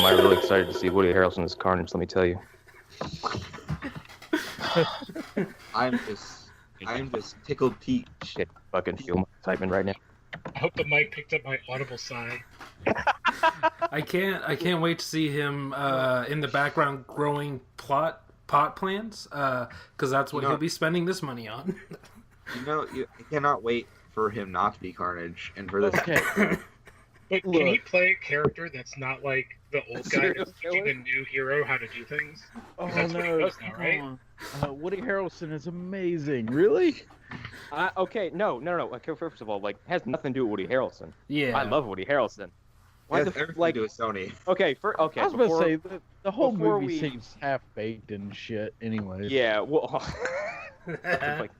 I'm really excited to see Woody Harrelson as Carnage. Let me tell you. I'm just tickled pink. Shit, fucking feel my excitement right now. I hope the mic picked up my audible sigh. I can't wait to see him in the background growing pot plants, because that's what he'll be spending this money on. I cannot wait for him not to be Carnage and for this. Okay. But can he play a character that's not like the old guy that's teaching the new hero how to do things? Oh That's what he no! does now, right? Woody Harrelson is amazing. Really? Okay, no. Okay, first of all, like, it has nothing to do with Woody Harrelson. Yeah. I love Woody Harrelson. Why Has everything to do with Sony. Okay, I was about to say the whole before movie we- seems half baked and shit. Anyways. Yeah, well, like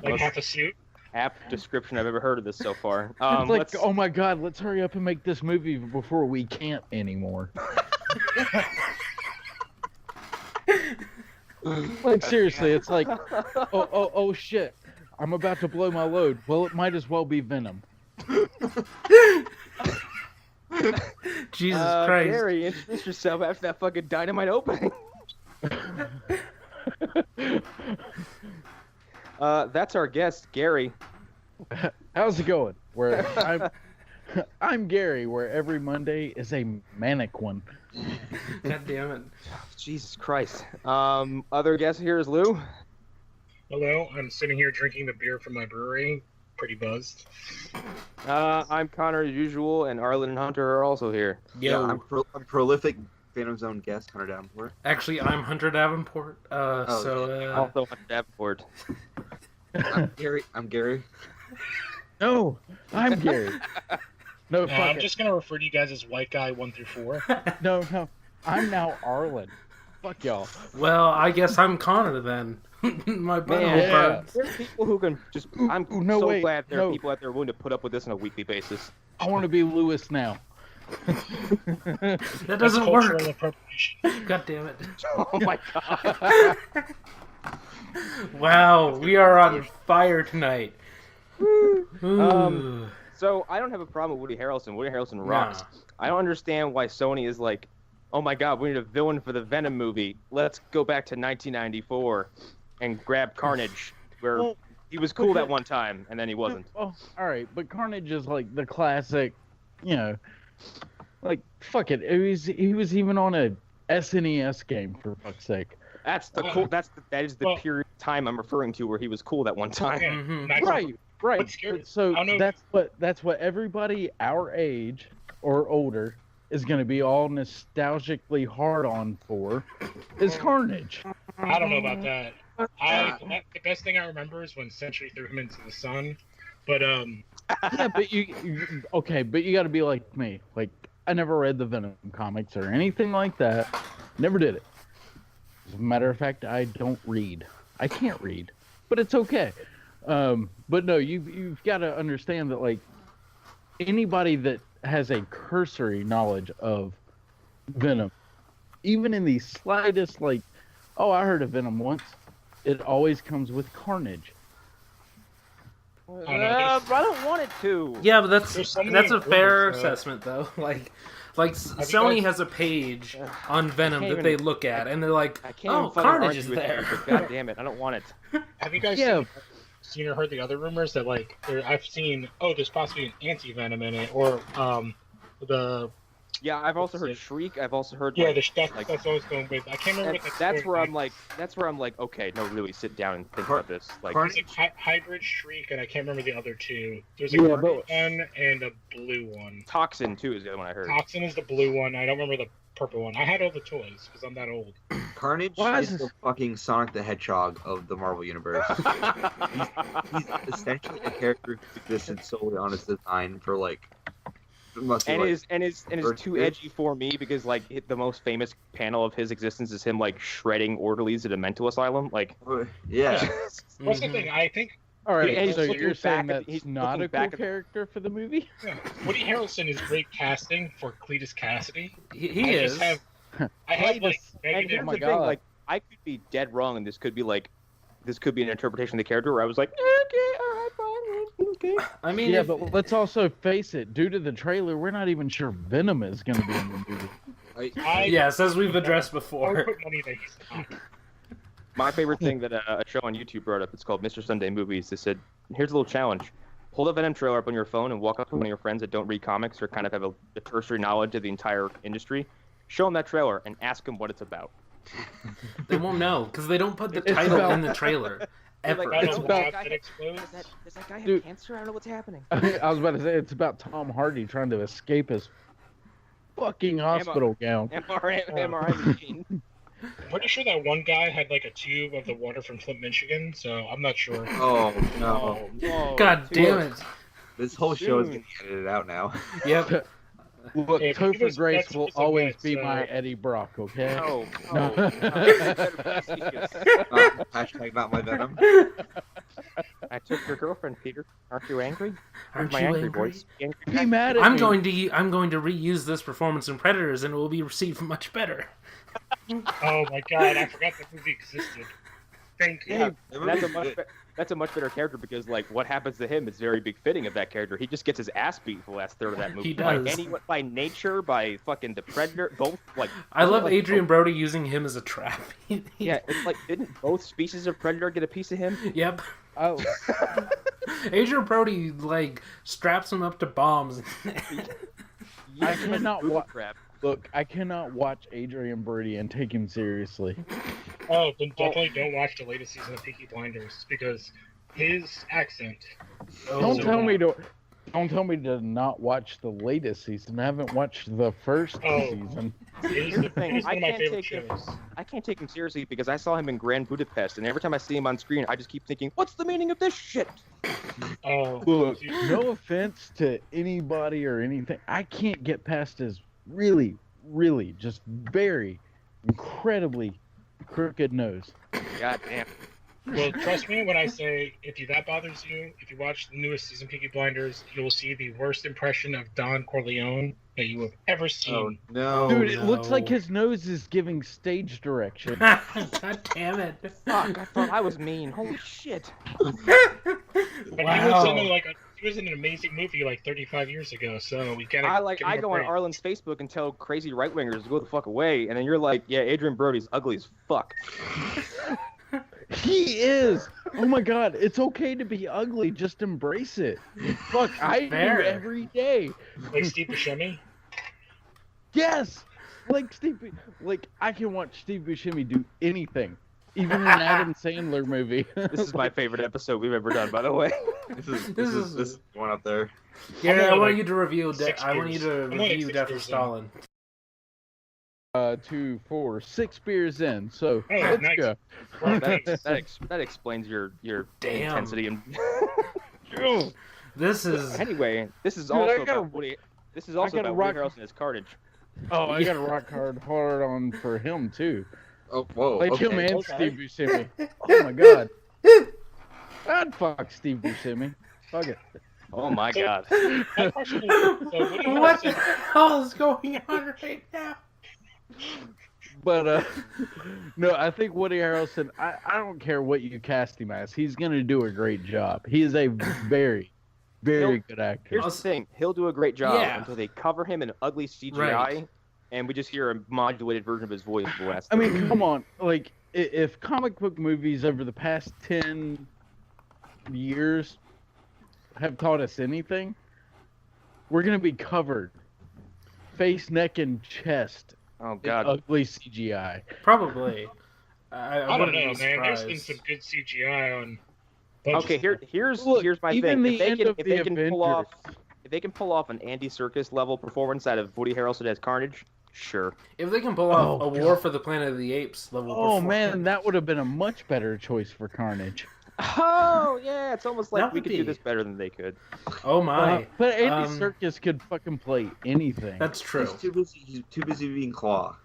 Like half a suit? apt description I've ever heard of this so far. It's like, let's- oh my god, let's hurry up and make this movie before we can't anymore. Like seriously, it's like, oh shit, I'm about to blow my load. Well, it might as well be Venom. Jesus Christ. Garry, introduce yourself after that fucking dynamite opening. That's our guest, Garry. How's it going? I'm Garry, where every Monday is a manic one. God damn it. Jesus Christ. Other guest here is Lou. Hello, I'm sitting here drinking the beer from my brewery. Pretty buzzed. I'm Connor as usual, and Arlen and Hunter are also here. Yo. Yeah, I'm prolific Phantom Zone guest, Hunter Davenport. Actually, I'm Hunter Davenport. Also Hunter Davenport. I'm Garry. No, I'm Garry. No, fuck I'm it. just gonna refer to you guys as White Guy 1 through 4. No, I'm now Arlen. Fuck y'all. well, I guess I'm Connor then. My butthole Man, burns. there's people who can just. I'm No, so wait, glad there are no. people out there willing to put up with this on a weekly basis. I want to be Lewis now. That doesn't Cultural work. appropriation. God damn it. Oh my god. Wow, we are on fire tonight. Ooh. So I don't have a problem with Woody Harrelson. Woody Harrelson rocks. Nah. I don't understand why Sony is like, oh my god, we need a villain for the Venom movie. Let's go back to 1994 and grab Carnage, where Well, he was cool that one time and then he wasn't. Oh, all right, but Carnage is like the classic, like fuck it. He was even on a SNES game for fuck's sake. That's the cool. That is the Well- period of time I'm referring to where he was cool that one time. Yeah, Mhm. Max- Right. What's scary- So I don't know- that's what everybody our age or older is going to be all nostalgically hard on for is Carnage. I don't know about that. The best thing I remember is when Sentry threw him into the sun. But Yeah, but you okay, but you got to be like me. Like I never read the Venom comics or anything like that. Never did it. As a matter of fact, I don't read. I can't read, but it's okay. But no, you've got to understand that like anybody that has a cursory knowledge of Venom, even in the slightest like, oh, I heard of Venom once, it always comes with Carnage. I don't want it to. Yeah, but There's so many that's a fair rumors, assessment though. Like you Sony guys- has a page on Venom can't that they even- look at, and they're like, I can't "Oh, even fucking Carnage argue is with there." you, but God damn it, I don't want it. have you guys Yeah. seen or heard the other rumors that like I've seen? Oh, there's possibly an anti-Venom in it, or the Yeah, I've also heard Shriek. I've also heard yeah, like, that's what I was going with. I can't remember and what that's where I'm like. like, okay, no, really, sit down and think Car- about this. Like, Carnage- There's a hybrid Shriek, and I can't remember the other two. There's a Yeah, green but- one and a blue one. Toxin too is the other one I heard. Toxin is the blue one. I don't remember the purple one. I had all the toys because I'm that old. Carnage Why is is the this- fucking Sonic the Hedgehog of the Marvel Universe. He's essentially a character who existed solely on his design for like. It must be and like, is too edgy for me because like the most famous panel of his existence is him like shredding orderlies at a mental asylum. Like, yeah. What's the Mhm. thing? I think All right, he's so looking you're saying back at- that's he's not looking a cool back at- character for the movie? Woody Harrelson is great casting for Cletus Cassidy. He I is. just have, I have like and negative. here's my the thing, God. like, I could be dead wrong, and this could be an interpretation of the character where I was like, okay, all right, fine, okay. I mean, Yeah, if- but let's also face it. Due to the trailer, we're not even sure Venom is going to be in the movie. Yes, as we've addressed I would before. put money that he's not. My favorite thing that a show on YouTube brought up, it's called Mr. Sunday Movies. They said, here's a little challenge. Hold a Venom trailer up on your phone and walk up to one of your friends that don't read comics or kind of have a tertiary knowledge of the entire industry. Show them that trailer and ask them what it's about. They won't know because they don't put the It's title about- in the trailer ever. Like, It's oh, about- that that explodes. Does that guy have Dude. cancer? I don't know what's happening. I was about to say it's about Tom Hardy trying to escape his fucking hospital gown. MRI machine. I'm pretty sure that one guy had like a tube of the water from Flint, Michigan, so I'm not sure. Oh no! God damn it! This whole show is Soon. getting edited out now. Yep. Look, Hey, Topher that's Grace will just a always bit, be so- my Eddie Brock, okay? No. No. Hashtag not my Venom. I took your girlfriend, Peter. Aren't you angry? Aren't my you angry angry? voice. Angry Be cat? mad at I'm me. going to reuse this performance in Predators, and it will be received much better. Oh my god, I forgot that movie existed. Thank you. Yeah, that that's a movie's much good. that's a much better character because like what happens to him is very big fitting of that character. He just gets his ass beat for the last third of that movie. He does. By nature, by fucking the Predator, both like. I love like, Adrian Brody using him as a trap. Yeah, it's like didn't both species of Predator get a piece of him? Yep. Oh, Adrian Brody like straps him up to bombs. I cannot Booby wa- trap. look, I cannot watch Adrian Brody and take him seriously. Oh, then definitely don't watch the latest season of Peaky Blinders because his accent. Don't so tell me bad. to. Don't tell me to not watch the latest season. I haven't watched the first Oh. season. It is, Here's the thing, it is I one of my can't favorite take it. shows. I can't take him seriously because I saw him in Grand Budapest, and every time I see him on screen, I just keep thinking, "What's the meaning of this shit?" Oh, Look, dude. no offense to anybody or anything. I can't get past his really, really just very incredibly crooked nose. God damn. Well, trust me when I say if that bothers you, if you watch the newest season of Peaky Blinders, you will see the worst impression of Don Corleone that you have ever Oh seen. no! Dude, it looks like no. his nose is giving stage direction. God damn it! Fuck! I thought I was mean. Holy shit! But he was in Wow. he was in an amazing movie like 35 years ago, so we gotta. give him I a go on break. Arlen's Facebook and tell crazy right wingers to go the fuck away, and then you're like, "Yeah, Adrian Brody's ugly as fuck." He is. Oh my god, it's okay to be ugly. Just embrace it. Fuck, I Fair. do every day. Like Steve Buscemi. Yes, like like I can watch Steve Buscemi do anything, even an Adam Sandler movie. This is my favorite episode we've ever done, by the way. This is one up there. Gary, I'm I only want like you to review. six I want you years. to I'm only like review 6 Death of years in. Stalin. 2, 4, 6 beers in. So Oh, let's nice. go. Well, That explains your Damn. intensity and. This is Anyway, this is Dude, also I gotta- about Woody. This is also gotta about Woody rock- Harrelson as Carnage. Oh, I got a rock hard on for him too. Oh whoa! Like him okay. and okay. Steve Buscemi. Oh my god. I'd fuck Steve Buscemi. Fuck it. Oh my god. my question is, so Woody what the Harrelson- hell is going on right now? But no, I think Woody Harrelson. I don't care what you cast him as. He's gonna do a great job. He is a very, very good actor. Here's the thing: he'll do a great job Yeah. until they cover him in ugly CGI, Right. and we just hear a modulated version of his voice for the last. I mean, come on. Like, if comic book movies over the past 10 years have taught us anything, we're gonna be covered, face, neck, and chest. oh in god. ugly CGI. Probably. I don't wouldn't know, be man. There's been surprised. some good CGI on. Okay, here's Look, my even thing. the end of If the they can pull off Avengers. if they can pull off an Andy Serkis level performance out of Woody Harrelson as Carnage, sure. If they can pull off Oh, a War for the Planet of the Apes level. Oh performance. man, that would have been a much better choice for Carnage. Oh yeah, it's almost like That we would could be- do this better than they could. Oh my. But Andy Um, Serkis could fucking play anything. That's true. He's too busy being Claw.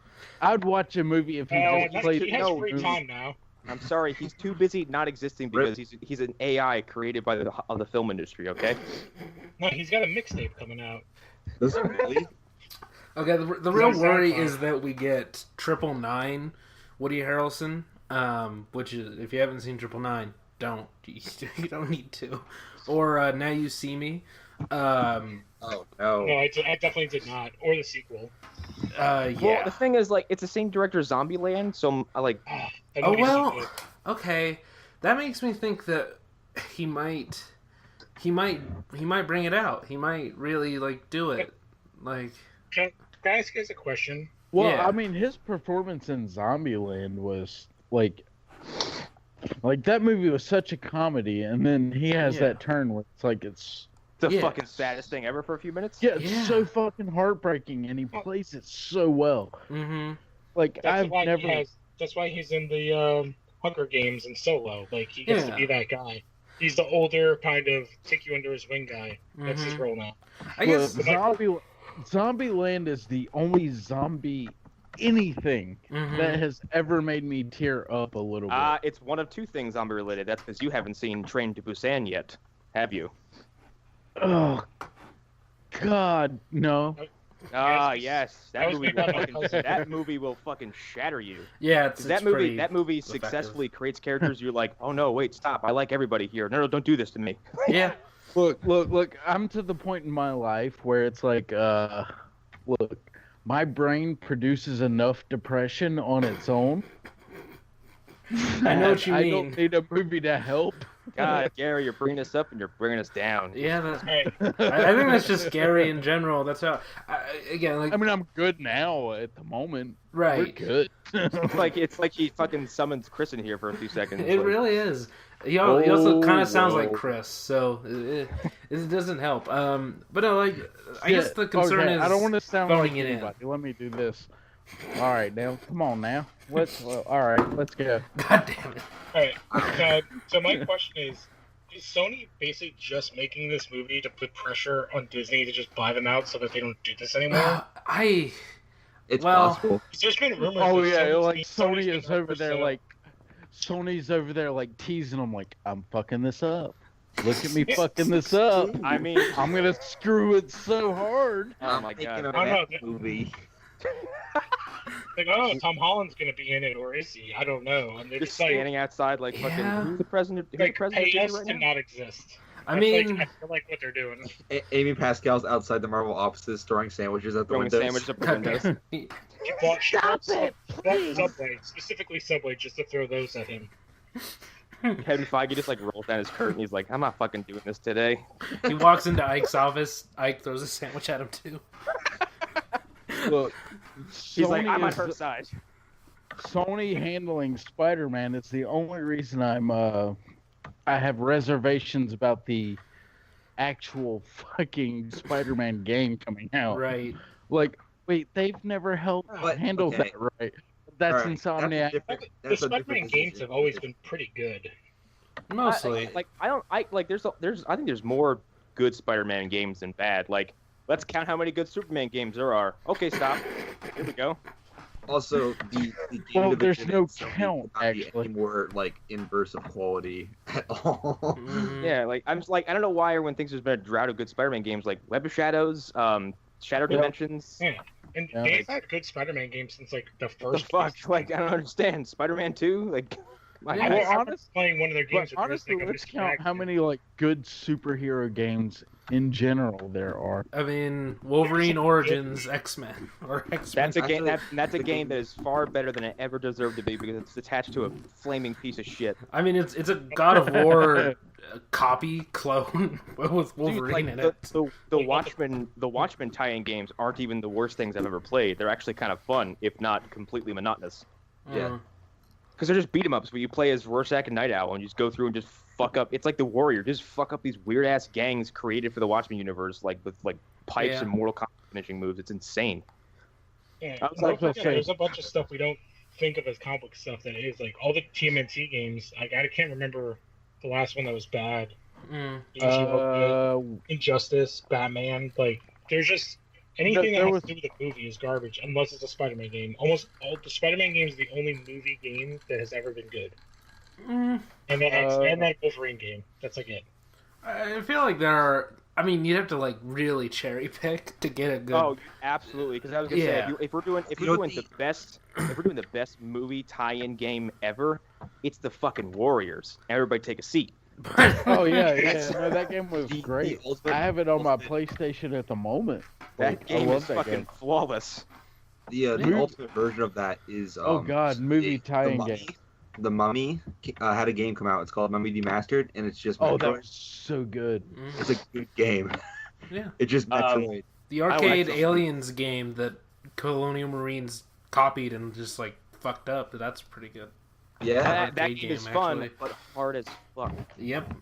I'd watch a movie if he just played. he has no, free movie. time now. I'm sorry, he's too busy not existing because he's an AI created by the film industry. Okay. No, he's got a mixtape coming out. Does he really? Okay, the He's real on worry SoundCloud. is that we get 999 Woody Harrelson, which is, if you haven't seen 999, don't. You don't need to. Or Now You See Me. Oh no. No, I definitely did not. Or the sequel. Well, Yeah. the thing is, like, it's the same director as Zombieland, so I like. That Oh movie's so well. good. Okay, that makes me think that he might bring it out. He might really like do it. Like, Can I ask you guys a question? Well, Yeah. I mean, his performance in Zombieland was like that movie was such a comedy, and then he has Yeah. that turn where it's like it's The Yeah. fucking saddest thing ever for a few minutes. yeah, it's Yeah. so fucking heartbreaking, and he plays it so well. mm-hmm. Like That's I've why never. That's why he's in the Hunger Games and Solo. Like he gets to Yeah. be that guy. He's the older kind of take you under his wing guy. That's his role now. I guess. Zombieland is the only zombie anything Mhm. that has ever made me tear up a little bit. It's one of two things zombie related. That's because you haven't seen Train to Busan yet, have you? Oh, God, no. Yes. that was That movie will fucking shatter you. Yeah, it's That movie, pretty that movie effective. successfully creates characters. You're like, oh no, wait, stop! I like everybody here. No, don't do this to me. Yeah. Look, I'm to the point in my life where it's like, look, my brain produces enough depression on its own. I know what you I mean. don't need a movie to help. God, Gary, you're bringing us up and you're bringing us down. Yeah, All right. I think that's just Gary in general. That's how. Again, like I mean, I'm good now at the moment. right. We're good. It's like he fucking summons Chris in here for a few seconds. It like, really is. He also kind of sounds like whoa. Chris, so it doesn't help. But no, like I guess the concern Okay, is I don't want to sound like throwing it in. anybody. Let me do this. All right, now, come on now. All right, let's go. God damn it. All right. So my question is Sony basically just making this movie to put pressure on Disney to just buy them out so that they don't do this anymore? It's well- possible. There's been rumors. Oh that yeah, Sony's like been- Sony Sony's is been over there, for like Sony's over there, like teasing them, like I'm fucking this up. Look at me fucking this up. I mean, I'm gonna screw it so hard. oh I'm my thinking god. of I don't that know. movie. Like, oh, Tom Holland's gonna be in it, or is he? I don't know. And they're Just just like, standing outside, like fucking. Yeah. Who's the president? Who's the like president of pay us Disney to right now? not exist. I mean, I feel like what they're doing. Amy Pascal's outside the Marvel offices throwing sandwiches at the Throwing windows. sandwiches up the windows. She bought it, please. Subway, specifically Subway, just to throw those at him. Kevin Feige just like rolls down his curtain. He's like, I'm not fucking doing this today. he walks into Ike's office. Ike throws a sandwich at him too. Look, He's like, Sony I'm on is- her side. Sony handling Spider-Man is the only reason I have reservations about the actual fucking Spider-Man game coming out. Right. Like, wait, they've never But, handled okay. that right. That's All right, Insomniac. The Spider-Man games have always been pretty good. Mostly. I think there's more good Spider-Man games than bad. Like, let's count how many good Superman games there are. Okay, stop. Here we go. Also, the game Well, there's division no in Sony count, would not be actually. any more like inverse of quality at all. Mhm. Yeah, like I'm just like I don't know why everyone thinks there's been a drought of good Spider-Man games like Web of Shadows, Shadow Dimensions. Yeah. And Yeah. they've had good Spider-Man games since like the What first. the fuck? Like I don't understand. Spider-Man 2? Like my Yeah. I God. remember playing one of their games. But with honestly, Disney, let's count how many like good superhero games in general there are. I mean, Wolverine Origins X-Men or X-Men. That's a game. Actually, That's a the game game- that is far better than it ever deserved to be because it's attached to a flaming piece of shit. I mean, it's a God of War copy clone with Wolverine Dude, in it. the Watchmen tie-in games aren't even the worst things I've ever played. They're actually kind of fun, if not completely monotonous. Yeah. Because they're just beat 'em ups where you play as Rorschach and Night Owl and you just go through and just fuck up. It's like the Warrior, just fuck up these weird ass gangs created for the Watchmen universe, like with like pipes Yeah. and Mortal Kombat finishing moves. It's insane. Yeah, I was don't like to forget, say- there's a bunch of stuff we don't think of as comic book stuff that is like all the TMNT games. Like I can't remember the last one that was bad. Mm. Injustice, Batman. Like there's just anything There that has was- to do with the movie is garbage unless it's a Spider-Man game. Almost all the Spider-Man games are the only movie game that has ever been good. Mm. And then and that Wolverine game. That's like it. I feel like there are. I mean, you'd have to like really cherry pick to get a good. Oh, absolutely. Because I was gonna Yeah. say, if we're doing the best movie tie-in game ever, it's the fucking Warriors. Everybody take a seat. Oh yeah. No, that game was The great. ultimate- I have it on my PlayStation at the moment. That Like, I game love is that fucking game. flawless. The Dude. ultimate version of that is Oh god, movie tie-in Mummy. game. The Mummy had a game come out. It's called Mummy Demastered, and it's just Oh, that Metroid. was so good. It's a good game. Yeah. It's just Metroid. The arcade those. Aliens game that Colonial Marines copied and just like fucked up. That's pretty good. Yeah. That arcade game is game, fun, actually. but hard as fuck. Yep.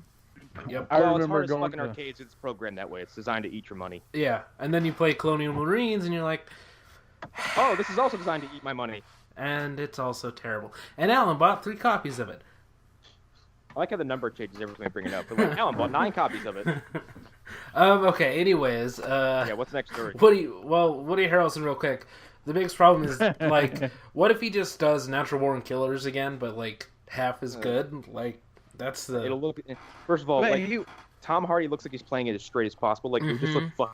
Yep. I Well, it's remember hard as going fucking to- arcades. It's programmed that way. It's designed to eat your money. Yeah. And then you play Colonial Marines and you're like, Oh, this is also designed to eat my money. and it's also terrible. And Alan bought 3 copies of it. I like how the number changes every time I bring it up. But like, Alan bought 9 copies of it. Okay. Anyways, Yeah, what's the next story? Woody Harrelson, real quick. The biggest problem is like, what if he just does Natural Born Killers again, but like half as good? Like that's the. It'll look. First of all, Man, like Tom Hardy looks like he's playing it as straight as possible. Like it would just look fun.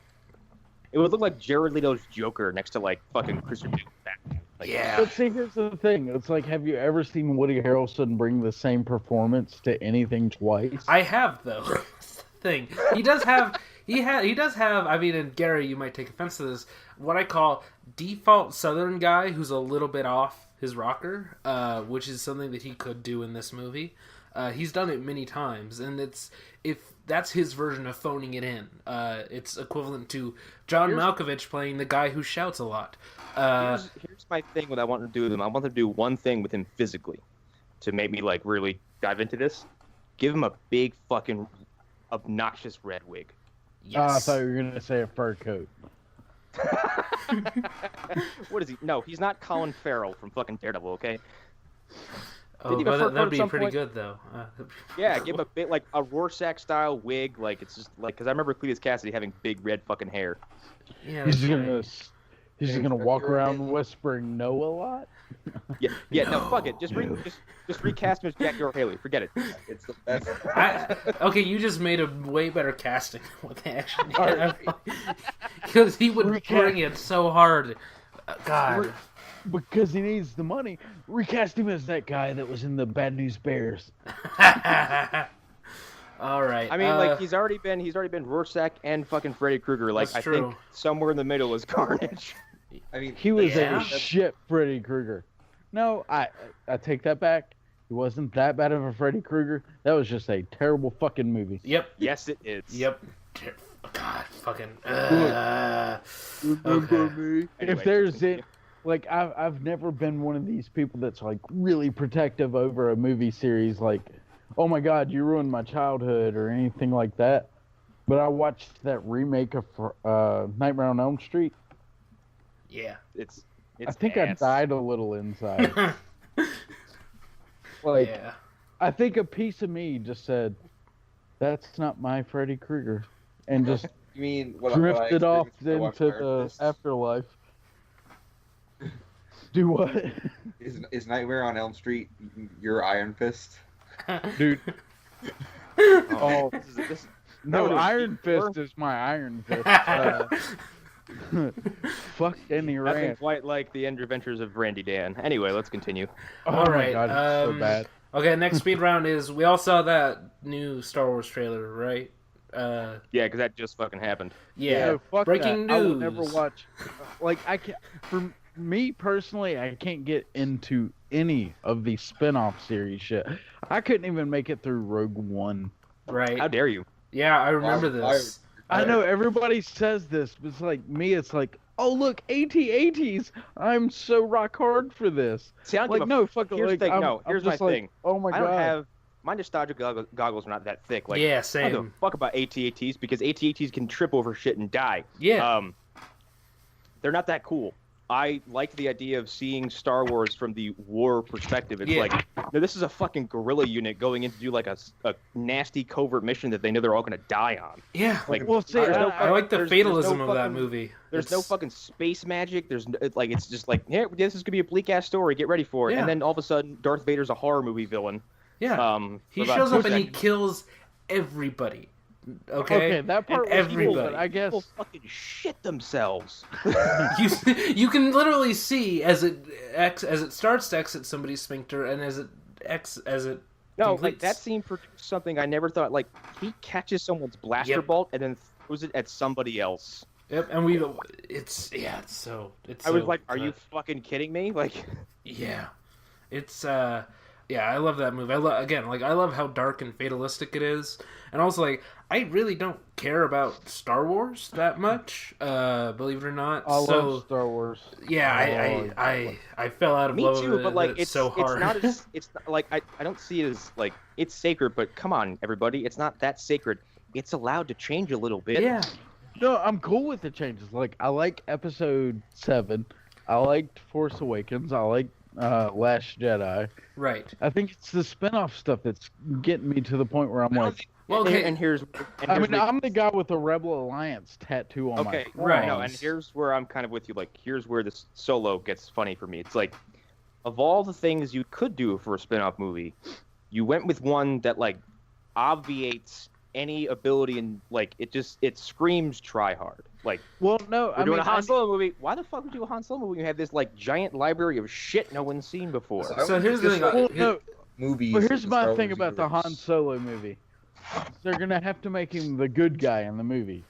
It would look like Jared Leto's Joker next to like fucking Christian Bale's Batman. Like, Yeah. But see, here's the thing. It's like, have you ever seen Woody Harrelson bring the same performance to anything twice? I have though. That's the thing. He does have. He does have. I mean, and Gary, you might take offense to this. What I call default Southern guy who's a little bit off his rocker, which is something that he could do in this movie. He's done it many times, and if that's his version of phoning it in. It's equivalent to John Malkovich playing the guy who shouts a lot. here's my thing. What I want to do with him, I want to do one thing with him physically, to make me like really dive into this. Give him a big fucking obnoxious red wig. I Yes. thought you were gonna say a fur coat. What is he? No, he's not Colin Farrell from fucking Daredevil. Okay. Oh, Didn't he have a fur but coat that'd at be some pretty point? good though. Yeah, give him a bit like a Rorschach style wig. Like it's just like because I remember Cletus Cassidy having big red fucking hair. Yeah. He's that's gonna right. he's just gonna walk around whispering no a lot. Yeah, no, fuck it. Just recast him as Jack Haley. Forget it. It's the best. Okay, you just made a way better casting than what they actually did. Alright. Because he would Recast- bring it so hard. God. Because he needs the money. Recast him as that guy that was in the Bad News Bears. All right. I mean, like he's already been Rorschach and fucking Freddy Krueger. Like That's I true. think somewhere in the middle is Carnage. I mean, He was Yeah. a shit Freddy Krueger. No, I take that back. He wasn't that bad of a Freddy Krueger. That was just a terrible fucking movie. Yep. Yes, it is. Yep. God, fucking. Remember Okay. me? Anyway, If there's continue. it, like I've never been one of these people that's like really protective over a movie series. Like, oh my god, you ruined my childhood or anything like that. But I watched that remake of Nightmare on Elm Street. Yeah. It's I think ass. I died a little inside. Like, Yeah. I think a piece of me just said, "That's not my Freddy Krueger," and just you mean what drifted I off experienced when I watched into Iron the Fist? afterlife. Do what, Is Nightmare on Elm Street your Iron Fist? dude? Oh, this No, was Iron before. Fist is my Iron Fist. Fuck any nothing rant. quite like the adventures of Randy Dan. Anyway, let's continue. Oh All my right, god, it's so bad. Okay, next speed round is we all saw that new Star Wars trailer, right? Yeah, because that just fucking happened. Yeah. No, fuck Breaking that. I will never news. watch. Like I can't. For me personally, I can't get into any of the spin-off series shit. I couldn't even make it through Rogue One. Right. How dare you? Yeah, I remember this. I know everybody says this, but it's like me. It's like, oh look, AT-ATs. I'm so rock hard for this. See, I don't Like give a no, fuck it. Here's Like, the thing. I'm, No, I'm here's my just like, thing. oh my I god. don't have my nostalgia goggles are not that thick. Like, Yeah, I don't same. give a fuck about AT-ATs because AT-ATs can trip over shit and die. Yeah. They're not that cool. I liked the idea of seeing Star Wars from the war perspective. It's Yeah. like, no, this is a fucking guerrilla unit going in to do like a nasty covert mission that they know they're all going to die on. Yeah. Like, Well, see, there's no I like the there's fatalism no of that fucking- movie. There's no It's- fucking space magic. It's just like, yeah, this is gonna be a bleak ass story. Get ready for it. Yeah. And then all of a sudden, Darth Vader's a horror movie villain. Yeah. He for about shows 2 up and he seconds. kills everybody. Okay. Okay, that part And was cool, but everybody. I guess People fucking shit themselves. you can literally see as it starts to exit somebody's sphincter and as it No, like complete that scene produced something I never thought. Like he catches someone's blaster Yep. bolt and then throws it at somebody else. Yep, and it's so. I was like, "Are you fucking kidding me?" Like, Yeah, it's yeah, I love that movie. I love how dark and fatalistic it is, and also like I really don't care about Star Wars that much, believe it or not. I so love Star Wars. yeah, I fell out of me love too. with But like, it so hard. it's not like I don't see it as like it's sacred. But come on, everybody, it's not that sacred. It's allowed to change a little bit. yeah, No, I'm cool with the changes. Like, I like Episode 7. I liked Force Awakens. I like Last Jedi. right. I think it's the spin-off stuff that's getting me to the point where I'm like, Well, okay, And here's I mean, I'm the guy with the Rebel Alliance tattoo on okay, my right. No, and here's where I'm kind of with you. Like, here's where this Solo gets funny for me. It's like, of all the things you could do for a spin-off movie, you went with one that like obviates any ability and like it screams try hard. Like, Well, no, we're doing a Han Solo movie. Why the fuck would you do a Han Solo movie when you have this like giant library of shit no one's seen before? So here's the thing. Well, no, Movies. but here's in my Star thing Wars about the universe. Han Solo movie. They're gonna have to make him the good guy in the movie.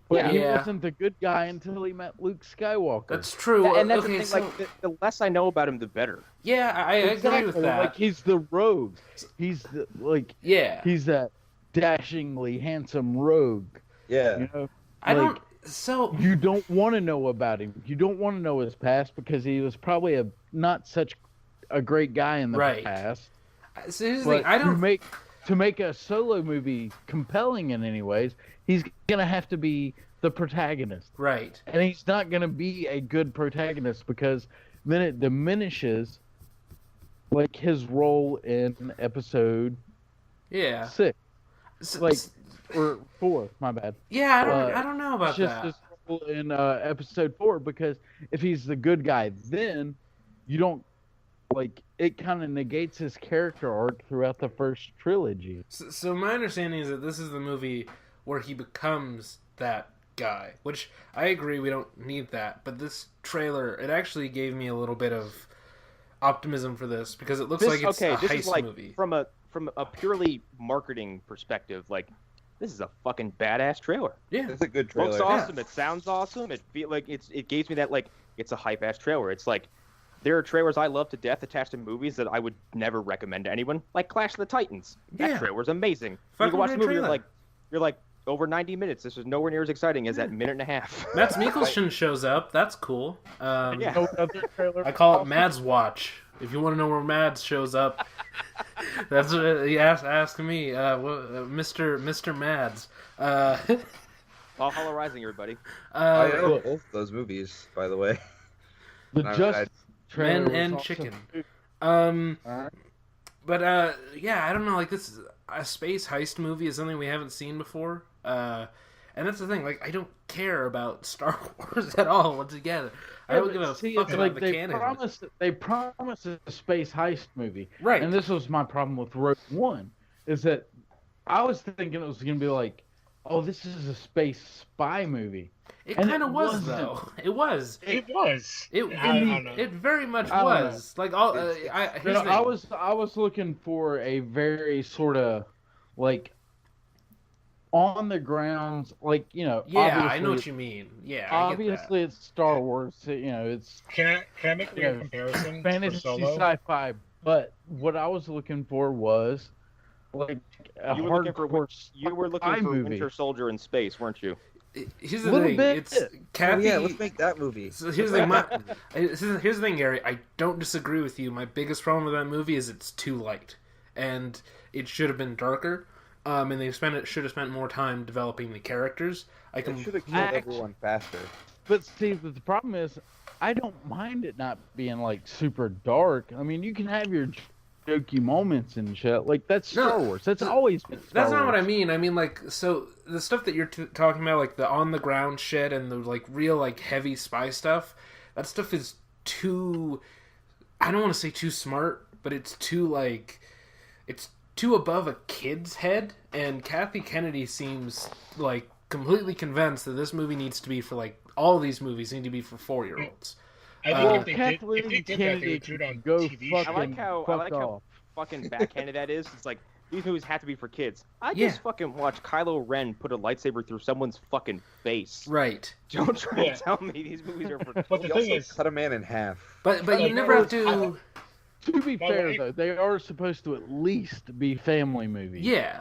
But he Yeah. wasn't the good guy until he met Luke Skywalker. That's true. And that's okay, the so thing. Like, the less I know about him, the better. yeah, I agree with that. Like, he's the rogue. He's the, like, yeah, he's that dashingly handsome rogue. Yeah. You know, I like, don't. So You don't want to know about him. You don't want to know his past because he was probably not such a great guy in the Right. past. so here's the But thing. I don't. to make a Solo movie compelling in any ways, he's gonna have to be the protagonist, Right. and he's not gonna be a good protagonist because then it diminishes like his role in Episode Yeah. 6 S- like- s- or 4. My bad. yeah, uh, I don't know about It's just that. his role in Episode 4 because if he's the good guy, then you don't like it. Kind of negates his character arc throughout the first trilogy. So my understanding is that this is the movie where he becomes that guy, which I agree we don't need that. But this trailer, it actually gave me a little bit of optimism for this because it looks like it's a this heist is like movie. from a purely marketing perspective. Like, this is a fucking badass trailer. Yeah. It's a good trailer. Looks awesome. It sounds awesome. It feel like it gives me that like it's a hype ass trailer. It's like there are trailers I love to death attached to movies that I would never recommend to anyone, like Clash of the Titans. That Yeah. trailer's amazing. You Fucking can watch the great movie, trailer. you're like over 90 minutes. This is nowhere near as exciting as that minute and a half. Mads Mikkelsen shows up. That's cool. Yeah. No other trailer. I call it Mads Watch. If you want to know where Mads shows up, that's what he asked me, Mr. Mads. Valhalla Rising, everybody. I know both those movies, by the way. The I- Just I- trailer Men was and also Chicken. good. But yeah, I don't know. Like, this is a space heist movie is something we haven't seen before. And that's the thing. Like, I don't care about Star Wars at all. Once again, I don't give a See, fuck it's about like the they canon. promised a space heist movie, Right. and this was my problem with Rogue One, is that I was thinking it was going to be like, oh, this is a space spy movie. It and kind of it was, wasn't. though. It was. It was. It I don't know. it very much I don't know. was. Like all. You Here's know, the thing. I was looking for a very sort of like on the grounds, like, you know. Yeah, I obviously- know what you mean. Yeah, I get Obviously, it's Star Wars. You know, it's Can I make a Yeah, weird comparison for fantasy Solo? sci-fi. But what I was looking for was like a You were looking for hardcore You were looking spy for movie. Winter Soldier in space, weren't you? that. Here's the Little thing. bit. It's Kathy. Oh, yeah, let's make that movie. So here's the thing. Here's the thing, Gary. I don't disagree with you. My biggest problem with that movie is it's too light, and it should have been darker. And they should have spent more time developing the characters. I They can. should have killed everyone faster. But see, the problem is, I don't mind it not being like super dark. I mean, you can have your jokey moments and shit. Like, that's No, Star Wars. That's always been Star That's not what I Wars. mean. I mean, like, so the stuff that you're talking about, like the on the ground shit and the like real like heavy spy stuff. That stuff is too. I don't want to say too smart, but it's too like. It's too above a kid's head, and Kathy Kennedy seems like completely convinced that this movie needs to be for like all these movies need to be for 4-year-olds. I think Well, if they Kathleen did that, they Kennedy would do it on go TV fucking show. I like how fuck off. fucking backhanded that is. It's like these movies have to be for kids. I Yeah. just fucking watched Kylo Ren put a lightsaber through someone's fucking face. Right. Don't try Yeah. to tell me these movies are for kids. But the He thing also is, cut a man in half. But you Like, never have to. To be My fair, wife- though, they are supposed to at least be family movies. Yeah.